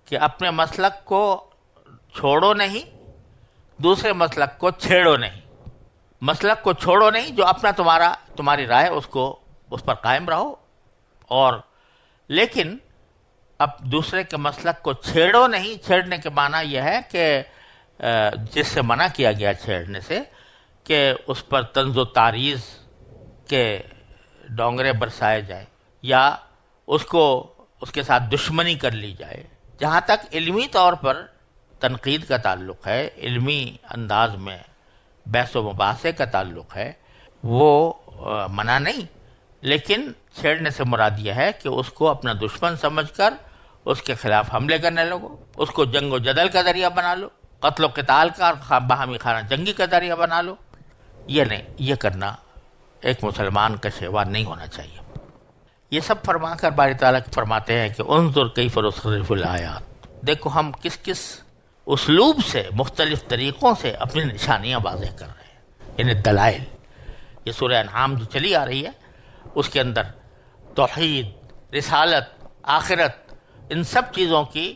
کہ اپنے مسلک کو چھوڑو نہیں، دوسرے مسلک کو چھیڑو نہیں۔ مسلک کو چھوڑو نہیں، جو اپنا تمہاری رائے اس پر قائم رہو، اور لیکن اب دوسرے کے مسلک کو چھیڑو نہیں۔ چھیڑنے کے معنی یہ ہے کہ جس سے منع کیا گیا چھیڑنے سے، کہ اس پر طنز و تعریض کے ڈونگرے برسائے جائیں یا اس کے ساتھ دشمنی کر لی جائے۔ جہاں تک علمی طور پر تنقید کا تعلق ہے، علمی انداز میں بحث و مباحثے کا تعلق ہے، وہ منع نہیں، لیکن چھیڑنے سے مراد یہ ہے کہ اس کو اپنا دشمن سمجھ کر اس کے خلاف حملے کرنے لگو، اس کو جنگ و جدل کا ذریعہ بنا لو، قتل و قتال کا باہمی خانہ جنگی کا ذریعہ بنا لو۔ یہ نہیں، یہ کرنا ایک مسلمان کا شیوہ نہیں ہونا چاہیے۔ یہ سب فرما کر باری تعالیٰ فرماتے ہیں کہ انظر کیف نصرف الآیات، دیکھو ہم کس کس اسلوب سے، مختلف طریقوں سے اپنی نشانیاں واضح کر رہے ہیں، یعنی دلائل۔ یہ سورہ انعام جو چلی آ رہی ہے اس کے اندر توحید، رسالت، آخرت، ان سب چیزوں کی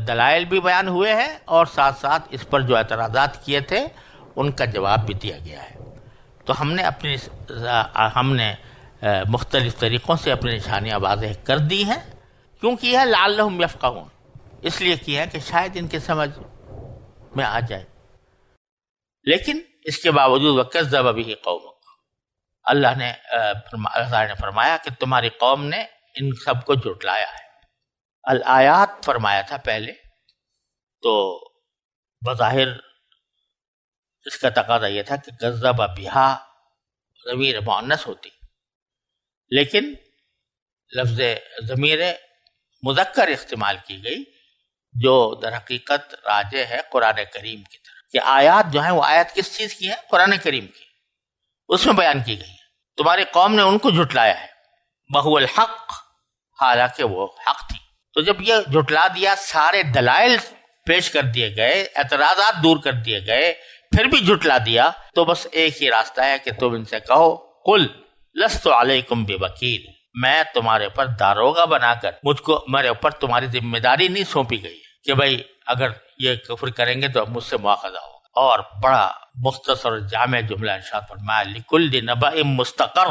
دلائل بھی بیان ہوئے ہیں، اور ساتھ ساتھ اس پر جو اعتراضات کیے تھے ان کا جواب بھی دیا گیا ہے۔ تو ہم نے مختلف طریقوں سے اپنی نشانیاں واضح کر دی ہیں، کیونکہ یہ لعلہم یفقہون، اس لیے کی ہے کہ شاید ان کے سمجھ میں آ جائے۔ لیکن اس کے باوجود وَكَذَّبَ بِهِ قَوْمُكَ، اللہ تعالیٰ نے فرمایا کہ تمہاری قوم نے ان سب کو جھٹلایا ہے۔ الآیات فرمایا تھا پہلے، تو بظاہر اس کا تقاضا یہ تھا کہ کذب بہا ضمیر مؤنث ہوتی، لیکن لفظ ضمیر مذکر استعمال کی گئی، جو در حقیقت راجع ہے قرآن کریم کی طرف کہ آیات جو ہیں وہ آیات کس چیز کی ہیں؟ قرآن کریم کی، اس میں بیان کی گئی ہے۔ تمہاری قوم نے ان کو جھٹلایا ہے، وَهُوَ الْحَقُّ، حالانکہ وہ حق تھی۔ تو جب یہ جھٹلا دیا، سارے دلائل پیش کر دیے گئے، اعتراضات دور کر دیے گئے، پھر بھی جھٹلا دیا، تو بس ایک ہی راستہ ہے کہ تم ان سے کہو قل لست علیکم بوکیل، میں تمہارے اوپر داروغہ بنا کر، میرے اوپر تمہاری ذمہ داری نہیں سونپی گئی ہے کہ بھائی اگر یہ کفر کریں گے تو مجھ سے مواخذہ ہوگا۔ اور بڑا مختصر جامع جملہ ارشاد فرمایا لکل نبأ مستقر،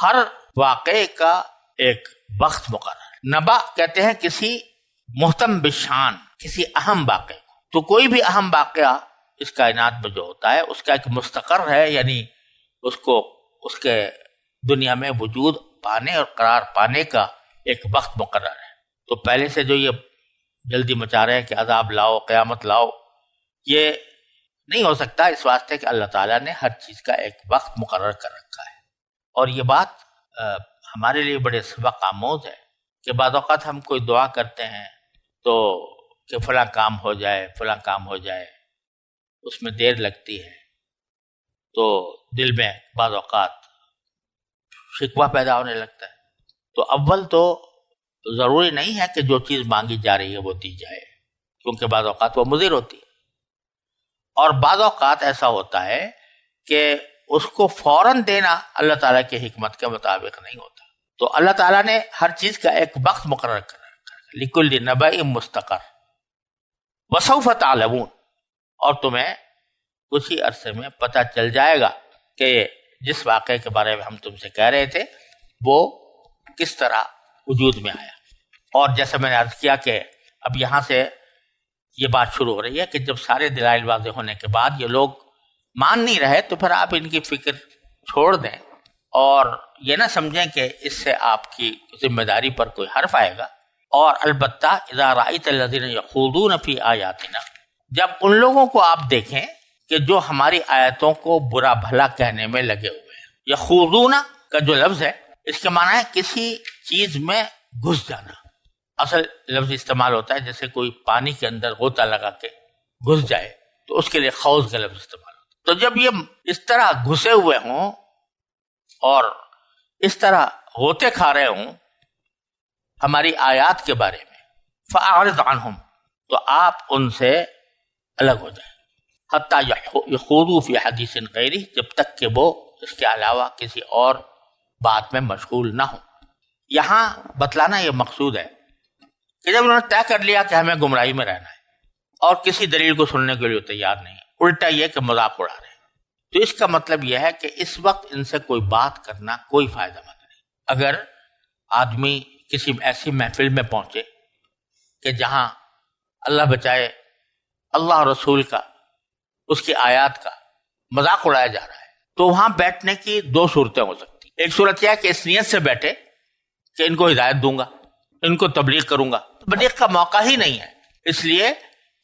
ہر واقعے کا ایک وقت مقرر۔ نبأ کہتے ہیں کسی محتم بشان، کسی اہم واقعے کو۔ تو کوئی بھی اہم واقعہ اس کائنات میں جو ہوتا ہے اس کا ایک مستقر ہے، یعنی اس کے دنیا میں وجود پانے اور قرار پانے کا ایک وقت مقرر ہے۔ تو پہلے سے جو یہ جلدی مچا رہے ہیں کہ عذاب لاؤ، قیامت لاؤ، یہ نہیں ہو سکتا، اس واسطے کہ اللہ تعالیٰ نے ہر چیز کا ایک وقت مقرر کر رکھا ہے۔ اور یہ بات ہمارے لیے بڑے سبق آموز ہے کہ بعض اوقات ہم کوئی دعا کرتے ہیں تو کہ فلاں کام ہو جائے، فلاں کام ہو جائے، اس میں دیر لگتی ہے، تو دل میں بعض اوقات شکوہ پیدا ہونے لگتا ہے۔ تو اول تو ضروری نہیں ہے کہ جو چیز مانگی جا رہی ہے وہ دی جائے، کیونکہ بعض اوقات وہ مضر ہوتی ہے، اور بعض اوقات ایسا ہوتا ہے کہ اس کو فوراً دینا اللہ تعالیٰ کی حکمت کے مطابق نہیں ہوتا۔ تو اللہ تعالیٰ نے ہر چیز کا ایک وقت مقرر کر رکھا ہے، لِكُلِّ نَبَإٍ مُسْتَقَرٍ وَسَوْفَ تَعْلَمُونَ، اور تمہیں کچھ ہی عرصے میں پتہ چل جائے گا کہ جس واقعے کے بارے میں ہم تم سے کہہ رہے تھے وہ کس طرح وجود میں آیا۔ اور جیسے میں نے عرض کیا کہ اب یہاں سے یہ بات شروع ہو رہی ہے کہ جب سارے دلائل واضح ہونے کے بعد یہ لوگ مان نہیں رہے تو پھر آپ ان کی فکر چھوڑ دیں اور یہ نہ سمجھیں کہ اس سے آپ کی ذمہ داری پر کوئی حرف آئے گا. اور البتہ اذا رأیت الذین یخوضون فی آیاتنا، جب ان لوگوں کو آپ دیکھیں کہ جو ہماری آیتوں کو برا بھلا کہنے میں لگے ہوئے ہیں. یخوضون کا جو لفظ ہے اس کے معنی ہے کسی چیز میں گھس جانا. اصل لفظ استعمال ہوتا ہے جیسے کوئی پانی کے اندر غوطہ لگا کے گھس جائے تو اس کے لیے خوض کا لفظ استعمال ہوتا ہے. تو جب یہ اس طرح گھسے ہوئے ہوں اور اس طرح غوطے کھا رہے ہوں ہماری آیات کے بارے میں، فأعرض عنہم، تو آپ ان سے الگ ہو جائیں. حتیٰ یخوضوا فی حدیث غیرہ، جب تک کہ وہ اس کے علاوہ کسی اور بات میں مشغول نہ ہوں. یہاں بتلانا یہ مقصود ہے کہ جب انہوں نے طے کر لیا کہ ہمیں گمراہی میں رہنا ہے اور کسی دلیل کو سننے کے لیے تیار نہیں، الٹا یہ کہ مذاق اڑا رہے ہیں، تو اس کا مطلب یہ ہے کہ اس وقت ان سے کوئی بات کرنا کوئی فائدہ مند نہیں. اگر آدمی کسی ایسی محفل میں پہنچے کہ جہاں اللہ بچائے اللہ اور رسول کا، اس کی آیات کا مذاق اڑایا جا رہا ہے، تو وہاں بیٹھنے کی دو صورتیں ہو سکتی. ایک صورت یہ ہے کہ اس نیت سے بیٹھے کہ ان کو ہدایت دوں گا، ان کو تبلیغ کروں گا. تبلیغ کا موقع ہی نہیں ہے، اس لیے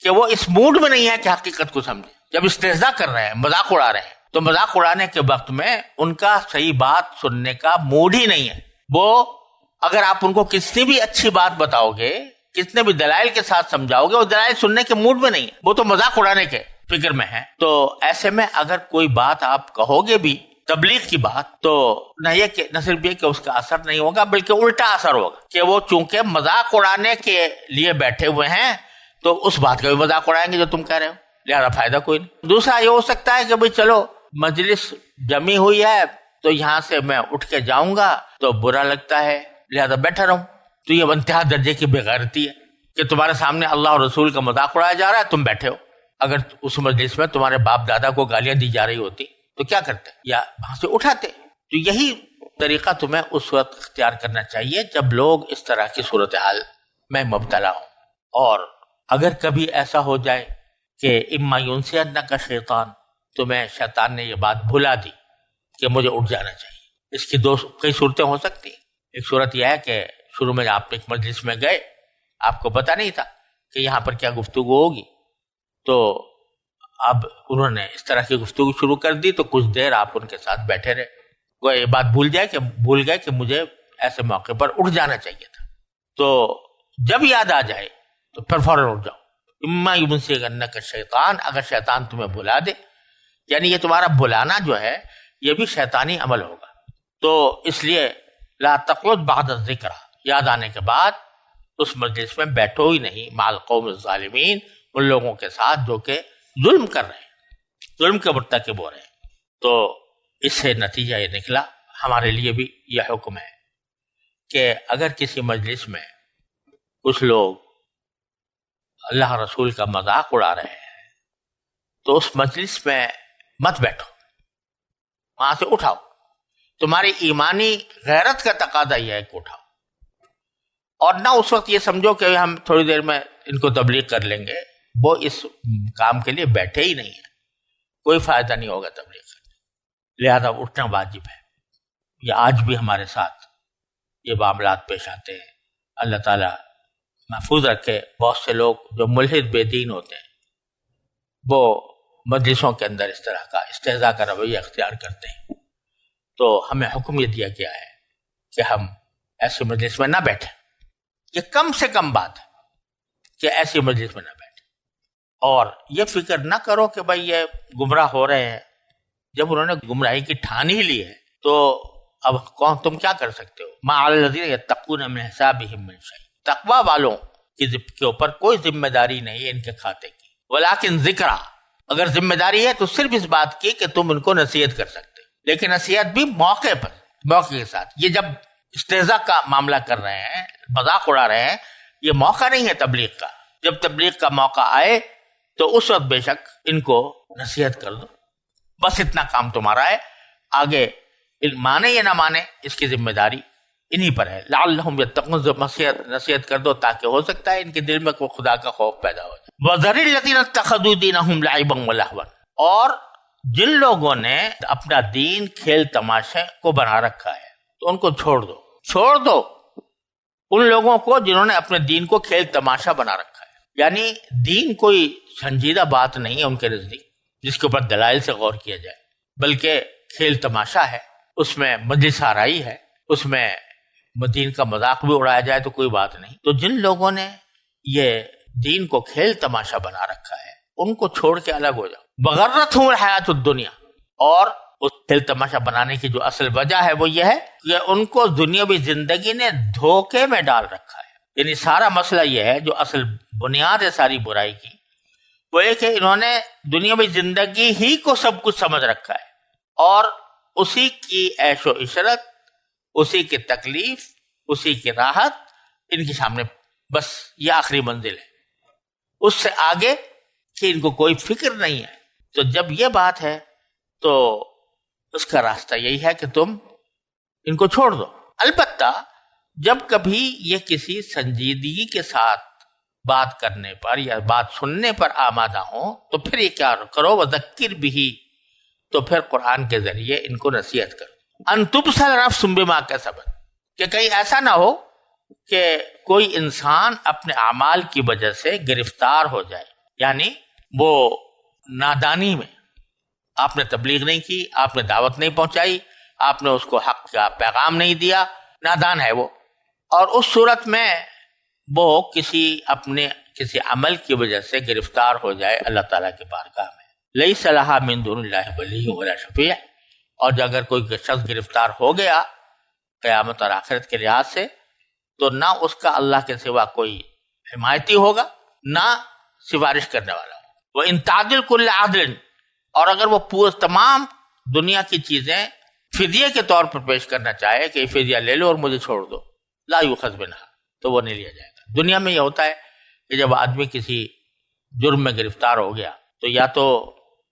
کہ وہ اس موڈ میں نہیں ہے کہ حقیقت کو سمجھے. جب استہزاء کر رہے ہیں، مذاق اڑا رہے ہیں، تو مذاق اڑانے کے وقت میں ان کا صحیح بات سننے کا موڈ ہی نہیں ہے. وہ اگر آپ ان کو کتنی بھی اچھی بات بتاؤ گے، کتنے بھی دلائل کے ساتھ سمجھاؤ گے، وہ دلائل سننے کے موڈ میں نہیں ہے، وہ تو مذاق اڑانے کے فکر میں ہے. تو ایسے میں اگر کوئی بات آپ کہو گے بھی تبلیغ کی بات، تو نہ صرف یہ کہ اس کا اثر نہیں ہوگا بلکہ الٹا اثر ہوگا کہ وہ چونکہ مذاق اڑانے کے لیے بیٹھے ہوئے ہیں تو اس بات کا بھی مذاق اڑائیں گے جو تم کہہ رہے ہو، لہذا فائدہ کوئی نہیں. دوسرا یہ ہو سکتا ہے کہ بھئی چلو مجلس جمی ہوئی ہے تو یہاں سے میں اٹھ کے جاؤں گا تو برا لگتا ہے لہذا بیٹھا رہوں. تو یہ انتہا درجے کی بے غیرتی ہے کہ تمہارے سامنے اللہ اور رسول کا مذاق اڑایا جا رہا ہے، تم بیٹھے ہو. اگر اس مجلس میں تمہارے باپ دادا کو گالیاں دی جا رہی ہوتی تو کیا کرتے یا وہاں سے اٹھاتے. تو یہی طریقہ تمہیں اس وقت اختیار کرنا چاہیے جب لوگ اس طرح کی صورتحال میں مبتلا ہوں. اور اگر کبھی ایسا ہو جائے کہ اما ینسینک شیطان، تمہیں شیطان نے یہ بات بھلا دی کہ مجھے اٹھ جانا چاہیے. اس کی کئی صورتیں ہو سکتی ہیں. ایک صورت یہ ہے کہ شروع میں آپ ایک مجلس میں گئے، آپ کو پتہ نہیں تھا کہ یہاں پر کیا گفتگو ہوگی، تو اب انہوں نے اس طرح کی گفتگو شروع کر دی تو کچھ دیر آپ ان کے ساتھ بیٹھے رہے. وہ یہ بات بھول گئے کہ مجھے ایسے موقع پر اٹھ جانا چاہیے تھا. تو جب یاد آ جائے تو پھر فوراً اٹھ جاؤ. اما ینسینک شیطان، اگر شیطان تمہیں بلا دے، یعنی یہ تمہارا بلانا جو ہے یہ بھی شیطانی عمل ہوگا. تو اس لیے لا تقعد بعد الذکر، یاد آنے کے بعد اس مجلس میں بیٹھو ہی نہیں مع القوم الظالمین، ان لوگوں کے ساتھ جو کہ ظلم کر رہے ہیں، ظلم کے مرتکب ہو رہے ہیں. تو اس سے نتیجہ یہ نکلا، ہمارے لیے بھی یہ حکم ہے کہ اگر کسی مجلس میں کچھ لوگ اللہ رسول کا مذاق اڑا رہے ہیں تو اس مجلس میں مت بیٹھو، وہاں سے اٹھاؤ. تمہاری ایمانی غیرت کا تقاضا یہ ہے کہ اٹھاؤ، اور نہ اس وقت یہ سمجھو کہ ہم تھوڑی دیر میں ان کو تبلیغ کر لیں گے. وہ اس کام کے لیے بیٹھے ہی نہیں ہیں، کوئی فائدہ نہیں ہوگا تبلیغ کرنے، لہذا اٹھنا واجب ہے. یہ آج بھی ہمارے ساتھ یہ معاملات پیش آتے ہیں. اللہ تعالیٰ محفوظ رکھے. بہت سے لوگ جو ملحد بے دین ہوتے ہیں وہ مجلسوں کے اندر اس طرح کا استہزاء کا رویہ اختیار کرتے ہیں. تو ہمیں حکم یہ دیا گیا ہے کہ ہم ایسی مجلس میں نہ بیٹھیں. یہ کم سے کم بات ہے کہ ایسی مجلس میں نہ بیٹھیں. اور یہ فکر نہ کرو کہ بھائی یہ گمراہ ہو رہے ہیں. جب انہوں نے گمراہی کی ٹھان ہی لی ہے تو اب تم کیا کر سکتے ہو؟ ما علی الذین یتقون من حسابہم من شیء، تقوی والوں کے اوپر کوئی ذمہ داری نہیں ہے ان کے کھاتے کی. ولیکن ذکرہ، اگر ذمہ داری ہے تو صرف اس بات کی کہ تم ان کو نصیحت کر سکتے، لیکن نصیحت بھی موقع پر، موقع کے ساتھ. یہ جب استہزاء کا معاملہ کر رہے ہیں، مذاق اڑا رہے ہیں، یہ موقع نہیں ہے تبلیغ کا. جب تبلیغ کا موقع آئے تو اس وقت بے شک ان کو نصیحت کر دو. بس اتنا کام تمہارا ہے. آگے مانے یا نہ مانے اس کی ذمہ داری انہی پر ہے. لعلہم یتقون، نصیحت کر دو تاکہ ہو سکتا ہے ان کے دل میں کوئی خدا کا خوف پیدا ہو جائے. وَذَرِ الَّذِينَ اتَّخَذُوا دِينَهُمْ لَعِبًا وَلَهْوًا، اور جن لوگوں نے اپنا دین کھیل تماشے کو بنا رکھا ہے تو ان کو چھوڑ دو ان لوگوں کو جنہوں نے اپنے دین کو کھیل تماشا بنا رکھا ہے. یعنی دین کوئی سنجیدہ بات نہیں ہے ان کے نزدیک جس کے اوپر دلائل سے غور کیا جائے، بلکہ کھیل تماشا ہے، اس میں مجلس آرائی ہے، اس میں دین کا مذاق بھی اڑایا جائے تو کوئی بات نہیں. تو جن لوگوں نے یہ دین کو کھیل تماشا بنا رکھا ہے ان کو چھوڑ کے الگ ہو جاؤ. بغرتہم الحیات الدنیا، اور اس کھیل تماشا بنانے کی جو اصل وجہ ہے وہ یہ ہے کہ ان کو دنیاوی زندگی نے دھوکے میں ڈال رکھا ہے. یعنی سارا مسئلہ یہ ہے، جو اصل بنیاد ہے ساری برائی کی وہ یہ کہ انہوں نے دنیاوی زندگی ہی کو سب کچھ سمجھ رکھا ہے اور اسی کی عیش و عشرت، اسی کی تکلیف، اسی کی راحت ان کے سامنے بس یہ آخری منزل ہے. اس سے آگے کہ ان کو کوئی فکر نہیں ہے. تو جب یہ بات ہے تو اس کا راستہ یہی ہے کہ تم ان کو چھوڑ دو. البتہ جب کبھی یہ کسی سنجیدگی کے ساتھ بات کرنے پر یا بات سننے پر آمادہ ہوں تو پھر یہ کیا کرو، وذکر بھی، تو پھر قرآن کے ذریعے ان کو نصیحت کرو. ان تبصر نفس بما کسبت، کہ کہیں ایسا نہ ہو کہ کوئی انسان اپنے اعمال کی وجہ سے گرفتار ہو جائے. یعنی وہ نادانی میں، آپ نے تبلیغ نہیں کی، آپ نے دعوت نہیں پہنچائی، آپ نے اس کو حق کا پیغام نہیں دیا، نادان ہے وہ، اور اس صورت میں وہ کسی عمل کی وجہ سے گرفتار ہو جائے اللہ تعالیٰ کی بارگاہ میں. لیس لہا من دون اللہ ولی ولا شفیع، اور جو اگر کوئی شخص گرفتار ہو گیا قیامت اور آخرت کے لحاظ سے تو نہ اس کا اللہ کے سوا کوئی حمایتی ہوگا نہ سفارش کرنے والا ہوگا. وہ ان تعدل کل عدل، اور اگر وہ پورے تمام دنیا کی چیزیں فدیے کے طور پر پیش کرنا چاہے کہ فدیہ لے لو اور مجھے چھوڑ دو، لا یؤخذ منہا، تو وہ نہیں لیا جائے گا. دنیا میں یہ ہوتا ہے کہ جب آدمی کسی جرم میں گرفتار ہو گیا تو یا تو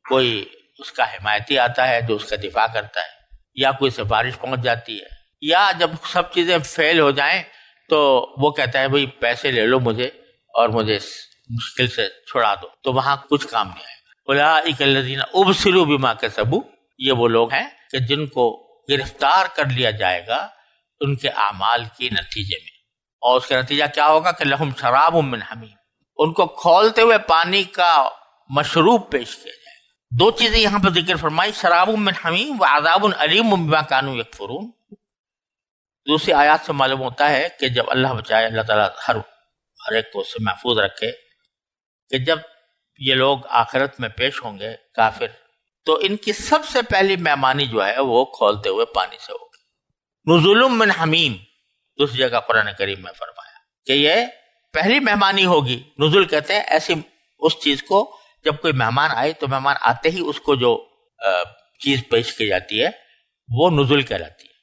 کوئی اس کا حمایتی آتا ہے جو اس کا دفاع کرتا ہے، یا کوئی سفارش پہنچ جاتی ہے، یا جب سب چیزیں فیل ہو جائیں تو وہ کہتا ہے بھئی پیسے لے لو مجھے اور مجھے اس مشکل سے چھڑا دو، تو وہاں کچھ کام نہیں آئے گا. اولئک الذین ابصروا بما کسبوا، یہ وہ لوگ ہیں کہ جن کو گرفتار کر لیا جائے گا ان کے اعمال کے نتیجے میں، اور اس کا نتیجہ کیا ہوگا کہ لہم شراب من حمیم، ان کو کھولتے ہوئے پانی کا مشروب پیش کیا جائے گا. دو چیزیں یہاں پر ذکر فرمائی، شراب من حمیم و عذاب علیم بما کانوا یکفرون. دوسری آیات سے معلوم ہوتا ہے کہ جب اللہ بچائے، اللہ تعالیٰ ہر ایک کو اس سے محفوظ رکھے، کہ جب یہ لوگ آخرت میں پیش ہوں گے کافر تو ان کی سب سے پہلی مہمانی جو ہے وہ کھولتے ہوئے پانی سے ہوگی. نزول من حمیم، دوسری جگہ قرآن کریم میں فرمایا کہ یہ پہلی مہمانی ہوگی. نزول کہتے ہیں ایسی اس چیز کو جب کوئی مہمان آئے تو مہمان آتے ہی اس کو جو چیز پیش کی جاتی ہے وہ نزول کہلاتی ہے.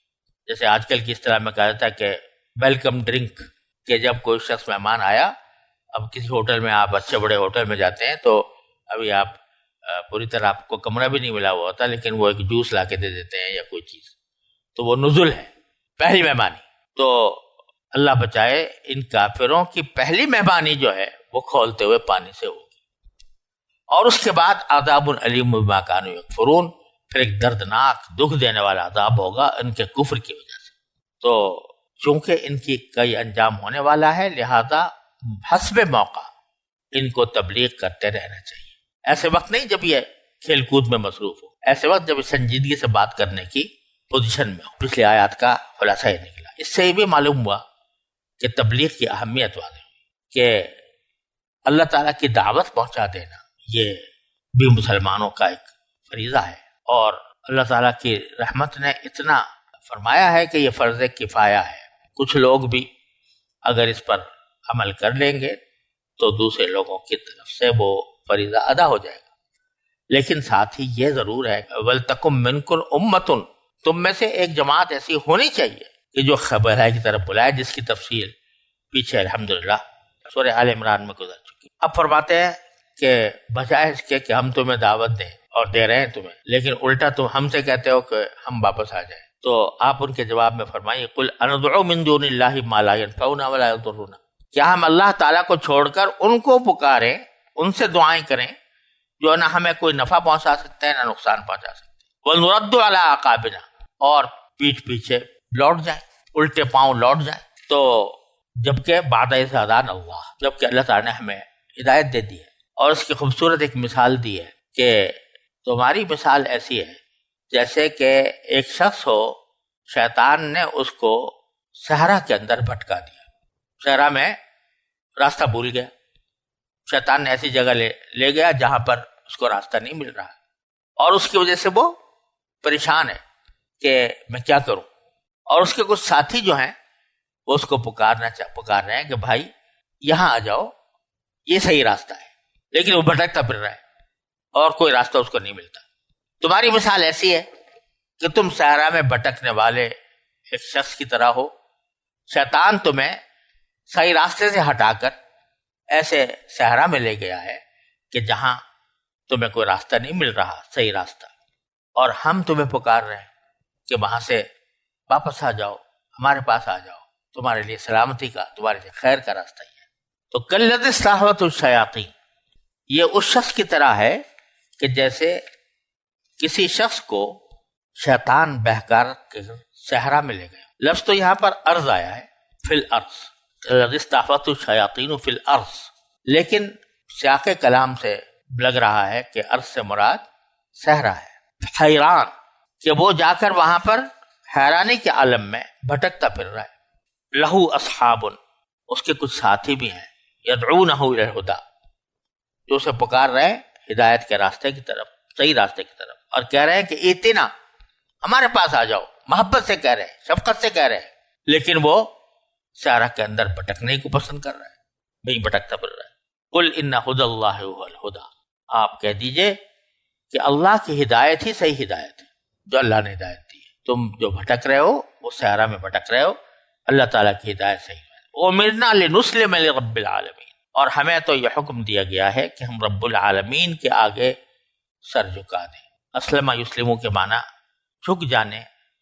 جیسے آج کل کی اصطلاح میں کہا جاتا ہے کہ ویلکم ڈرنک، کہ جب کوئی شخص مہمان آیا، اب کسی ہوٹل میں آپ اچھے بڑے ہوٹل میں جاتے ہیں تو ابھی آپ پوری طرح آپ کو کمرہ بھی نہیں ملا ہوا ہوتا لیکن وہ ایک جوس لا کے دے دیتے ہیں یا کوئی چیز، تو وہ نزول ہے، پہلی مہمانی. تو اللہ بچائے ان کافروں کی پہلی مہمانی جو ہے وہ کھولتے ہوئے پانی سے ہوگی، اور اس کے بعد عذاب علیم بما کانوا یکفرون، پھر ایک دردناک دکھ دینے والا عذاب ہوگا ان کے کفر کی وجہ سے. تو چونکہ ان کی کئی انجام ہونے والا ہے لہذا حسب موقع ان کو تبلیغ کرتے رہنا چاہیے. ایسے وقت نہیں جب یہ کھیل کود میں مصروف ہو، ایسے وقت جب سنجیدگی سے بات کرنے کی پوزیشن میں ہو. پچھلی آیات کا خلاصہ یہ نکلا. اس سے یہ بھی معلوم ہوا کہ تبلیغ کی اہمیت واضح ہوئی کہ اللہ تعالیٰ کی دعوت پہنچا دینا یہ بھی مسلمانوں کا ایک فریضہ ہے، اور اللہ تعالیٰ کی رحمت نے اتنا فرمایا ہے کہ یہ فرض کفایہ ہے. کچھ لوگ بھی اگر اس پر عمل کر لیں گے تو دوسرے لوگوں کی طرف سے وہ فریضہ ادا ہو جائے گا. لیکن ساتھ ہی یہ ضرور ہے وَلْتَكُمْ مِنْكُمْ أُمَّةٌ، تم میں سے ایک جماعت ایسی ہونی چاہیے کہ جو خبر ہے کی طرف بلائے، جس کی تفصیل پیچھے الحمدللہ سورہ آل عمران میں گزر چکی. اب فرماتے ہیں کہ بجائے اس کے کہ ہم تمہیں دعوت دیں اور دے رہے ہیں تمہیں، لیکن الٹا تم ہم سے کہتے ہو کہ ہم واپس آ جائیں. تو آپ ان کے جواب میں فرمائیے قل اندعو من دون اللہ ما لا ينفعنا ولا يضرنا، کیا ہم اللہ تعالیٰ کو چھوڑ کر ان کو پکاریں، ان سے دعائیں کریں جو نہ ہمیں کوئی نفع پہنچا سکتے ہیں نہ نقصان پہنچا سکتے، وَنُرَدُّ عَلَىٰ أَعْقَابِنَا، اور پیٹھ پیچھے لوٹ جائیں، الٹے پاؤں لوٹ جائیں۔ تو جبکہ بعد از ہدانا اللہ، جبکہ اللہ تعالیٰ نے ہمیں ہدایت دے دی ہے اور اس کی خوبصورت ایک مثال دی ہے کہ تمہاری مثال ایسی ہے جیسے کہ ایک شخص ہو، شیطان نے اس کو صحرا کے اندر بھٹکا دیا، صحرا میں راستہ بھول گیا، شیطان نے ایسی جگہ لے گیا جہاں پر اس کو راستہ نہیں مل رہا، اور اس کی وجہ سے وہ پریشان ہے کہ میں کیا کروں، اور اس کے کچھ ساتھی جو ہیں وہ اس کو پکار رہے ہیں کہ بھائی یہاں آ جاؤ، یہ صحیح راستہ ہے، لیکن وہ بھٹکتا پھر رہا ہے اور کوئی راستہ اس کو نہیں ملتا۔ تمہاری مثال ایسی ہے کہ تم صحرا میں بھٹکنے والے ایک شخص کی طرح ہو، شیطان تمہیں صحیح راستے سے ہٹا کر ایسے صحرا میں لے گیا ہے کہ جہاں تمہیں کوئی راستہ نہیں مل رہا، صحیح راستہ، اور ہم تمہیں پکار رہے ہیں کہ وہاں سے واپس آ جاؤ، ہمارے پاس آ جاؤ، تمہارے لیے سلامتی کا، تمہارے لیے خیر کا راستہ ہی ہے۔ تو کالذی استہوته الشیاطین، یہ اس شخص کی طرح ہے کہ جیسے کسی شخص کو شیطان بہکار کے صحرا میں لے گیا۔ لفظ تو یہاں پر ارض آیا ہے، فی الارض، کالذی استہوته الشیاطین فی الارض، لیکن سیاق کلام سے لگ رہا ہے کہ ارض سے مراد صحرا ہے، حیران کہ وہ جا کر وہاں پر حیرانی کے عالم میں بھٹکتا پھر رہا ہے۔ لہو اصحاب، اس کے کچھ ساتھی بھی ہیں، یدعونہ الی الہدی، جو اسے پکار رہے ہیں ہدایت کے راستے کی طرف، صحیح راستے کی طرف، اور کہہ رہے ہیں کہ ایتنا، ہمارے پاس آ جاؤ، محبت سے کہہ رہے ہیں، شفقت سے کہہ رہے ہیں، لیکن وہ صحرا کے اندر بھٹکنے کو پسند کر رہا ہے، نہیں بھٹکتا پھر رہا ہے۔ قل ان ھدی اللہ ھو الھدی، آپ کہہ دیجئے کہ اللہ کی ہدایت ہی صحیح ہدایت ہے، جو اللہ نے ہدایت دی ہے، تم جو بھٹک رہے ہو، وہ صحرا میں بھٹک رہے ہو، اللہ تعالیٰ کی ہدایت صحیح ہے۔ امرنا لنسلم لرب العالمین، اور ہمیں تو یہ حکم دیا گیا ہے کہ ہم رب العالمین کے آگے سر جھکا دیں۔ اسلم یسلم کے معنی جھک جانے،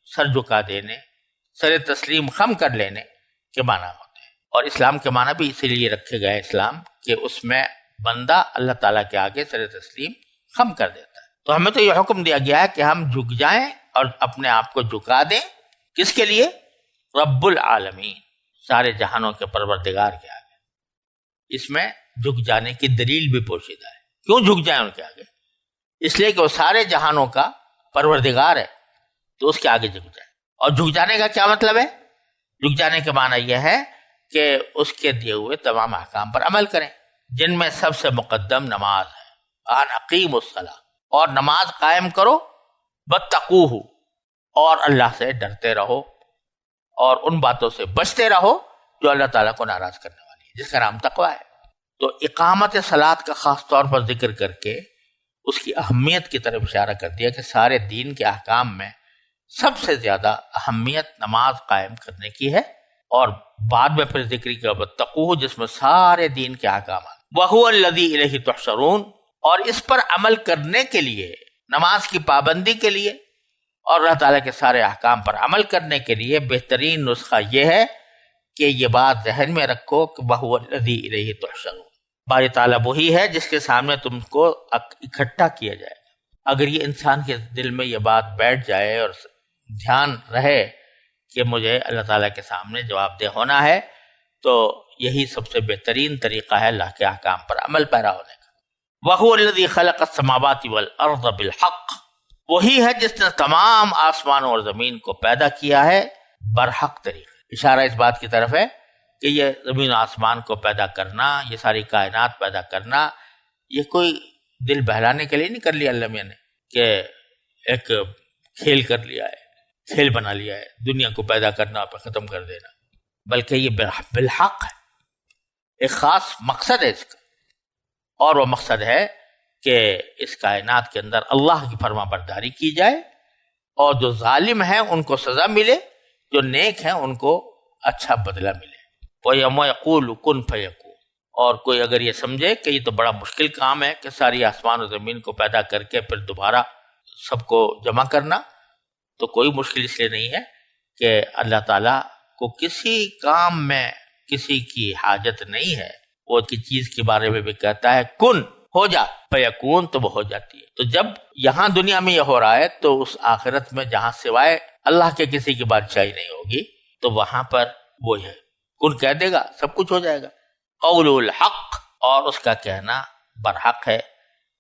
سر جھکا دینے، سر تسلیم خم کر لینے کے معنی ہوتے ہیں، اور اسلام کے معنی بھی اسی لیے رکھے گئے اسلام، کہ اس میں بندہ اللہ تعالیٰ کے آگے سر تسلیم خم کر دیتا ہے۔ تو ہمیں تو یہ حکم دیا گیا ہے کہ ہم جھک جائیں اور اپنے آپ کو جھکا دیں، کس کے لیے؟ رب العالمین، سارے جہانوں کے پروردگار کے آگے۔ اس میں جھک جانے کی دلیل بھی پوشیدہ ہے۔ کیوں جھک جائیں ان کے آگے؟ اس لیے کہ وہ سارے جہانوں کا پروردگار ہے، تو اس کے آگے جھک جائیں۔ اور جھک جانے کا کیا مطلب ہے؟ جھک جانے کا معنی یہ ہے کہ اس کے دیے ہوئے تمام احکام پر عمل کریں، جن میں سب سے مقدم نماز ہے، ان اقیموا الصلاۃ، اور نماز قائم کرو، واتقوہ، اور اللہ سے ڈرتے رہو، اور ان باتوں سے بچتے رہو جو اللہ تعالیٰ کو ناراض کرنے والی ہے، جس کا نام تقویٰ ہے۔ تو اقامت صلاۃ کا خاص طور پر ذکر کر کے اس کی اہمیت کی طرف اشارہ کر دیا کہ سارے دین کے احکام میں سب سے زیادہ اہمیت نماز قائم کرنے کی ہے، اور بعد میں پھر ذکر کیا واتقوہ، جس میں سارے دین کے احکامات، وَهُوَ الَّذِي إِلَيْهِ تُحْشَرُونَ، اور اس پر عمل کرنے کے لیے، نماز کی پابندی کے لیے اور اللہ تعالیٰ کے سارے احکام پر عمل کرنے کے لیے بہترین نسخہ یہ ہے کہ یہ بات ذہن میں رکھو کہ وَهُوَ الَّذِي إِلَيْهِ تُحْشَرُونَ، باری تعالیٰ وہی ہے جس کے سامنے تم کو اکٹھا کیا جائے گا۔ اگر یہ انسان کے دل میں یہ بات بیٹھ جائے اور دھیان رہے کہ مجھے اللہ تعالیٰ کے سامنے جواب دہ ہونا ہے، تو یہی سب سے بہترین طریقہ ہے اللہ کے احکام پر عمل پیرا ہونے کا۔ وَهُوَ الَّذِي خَلَقَ السَّمَاوَاتِ وَالْأَرْضَ بِالْحَقِّ، وہی ہے جس نے تمام آسمانوں اور زمین کو پیدا کیا ہے برحق طریقے۔ اشارہ اس بات کی طرف ہے کہ یہ زمین و آسمان کو پیدا کرنا، یہ ساری کائنات پیدا کرنا، یہ کوئی دل بہلانے کے لیے نہیں کر لیا اللہ میاں نے کہ ایک کھیل کر لیا ہے، کھیل بنا لیا ہے، دنیا کو پیدا کرنا اور ختم کر دینا، بلکہ یہ بالحق ہے، ایک خاص مقصد ہے اس کا، اور وہ مقصد ہے کہ اس کائنات کے اندر اللہ کی فرما برداری کی جائے، اور جو ظالم ہیں ان کو سزا ملے، جو نیک ہیں ان کو اچھا بدلہ ملے۔ وَيَقُولُ كُن فَيَكُونُ، اور کوئی اگر یہ سمجھے کہ یہ تو بڑا مشکل کام ہے کہ ساری آسمان و زمین کو پیدا کر کے پھر دوبارہ سب کو جمع کرنا، تو کوئی مشکل اس لیے نہیں ہے کہ اللہ تعالیٰ کو کسی کام میں کسی کی حاجت نہیں ہے. وہ کی چیز کے بارے میں بھی کہتا ہے کن ہو جا فیکون، تو وہ ہو جاتی ہے. تو جب یہاں دنیا میں یہ ہو رہا ہے تو اس آخرت میں جہاں سوائے اللہ کے کسی کی بادشاہی نہیں ہوگی تو وہاں پر وہ ہے کن کہہ دے گا، سب کچھ ہو جائے گا. قول الحق، اور اس کا کہنا برحق ہے.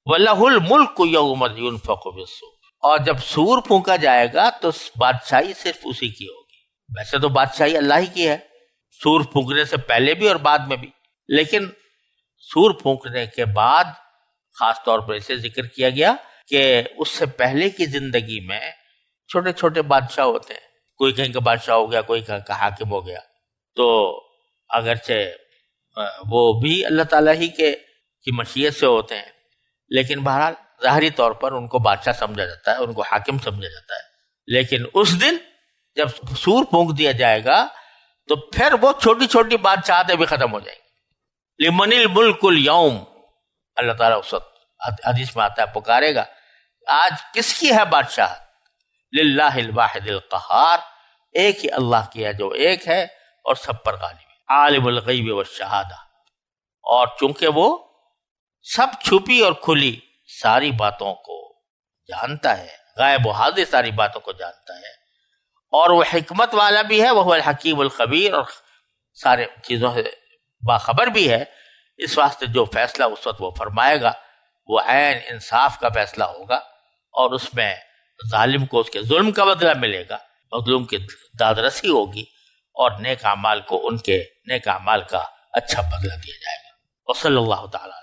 وَلَهُ الْمُلْكُ يَوْمَ يُنفَخُ فِي-الصُّورِ، اور جب سور پھونکا جائے گا تو بادشاہی صرف اسی کی ہوگی. ویسے تو بادشاہی اللہ ہی کی ہے، سور پھونکنے سے پہلے بھی اور بعد میں بھی، لیکن سور پھونکنے کے بعد خاص طور پر اسے ذکر کیا گیا کہ اس سے پہلے کی زندگی میں چھوٹے چھوٹے بادشاہ ہوتے ہیں. کوئی کہیں کا بادشاہ ہو گیا، کوئی کہیں کا حاکم ہو گیا، تو اگرچہ وہ بھی اللہ تعالیٰ ہی کی مشیت سے ہوتے ہیں، لیکن بہرحال ظاہری طور پر ان کو بادشاہ سمجھا جاتا ہے، ان کو حاکم سمجھا جاتا ہے. لیکن اس دن جب سور پھونک دیا جائے گا تو پھر وہ چھوٹی چھوٹی بادشاہتیں بھی ختم ہو جائیں گی. لمن الملک اليوم، اللہ تعالیٰ اس وقت حدیث میں آتا ہے پکارے گا آج کس کی ہے بادشاہت؟ للہ الواحد القہار، ایک ہی اللہ کی ہے جو ایک ہے اور سب پر غالب ہے. عالم الغیب والشہادہ، اور چونکہ وہ سب چھپی اور کھلی ساری باتوں کو جانتا ہے، غائب و حاضر ساری باتوں کو جانتا ہے، اور وہ حکمت والا بھی ہے، وہ الحکیم الخبیر، اور سارے چیزوں سے باخبر بھی ہے. اس واسطے جو فیصلہ اس وقت وہ فرمائے گا وہ عین انصاف کا فیصلہ ہوگا، اور اس میں ظالم کو اس کے ظلم کا بدلہ ملے گا، مظلوم کی داد رسی ہوگی، اور نیک اعمال کو ان کے نیک اعمال کا اچھا بدلہ دیا جائے گا. وصلی اللہ تعالیٰ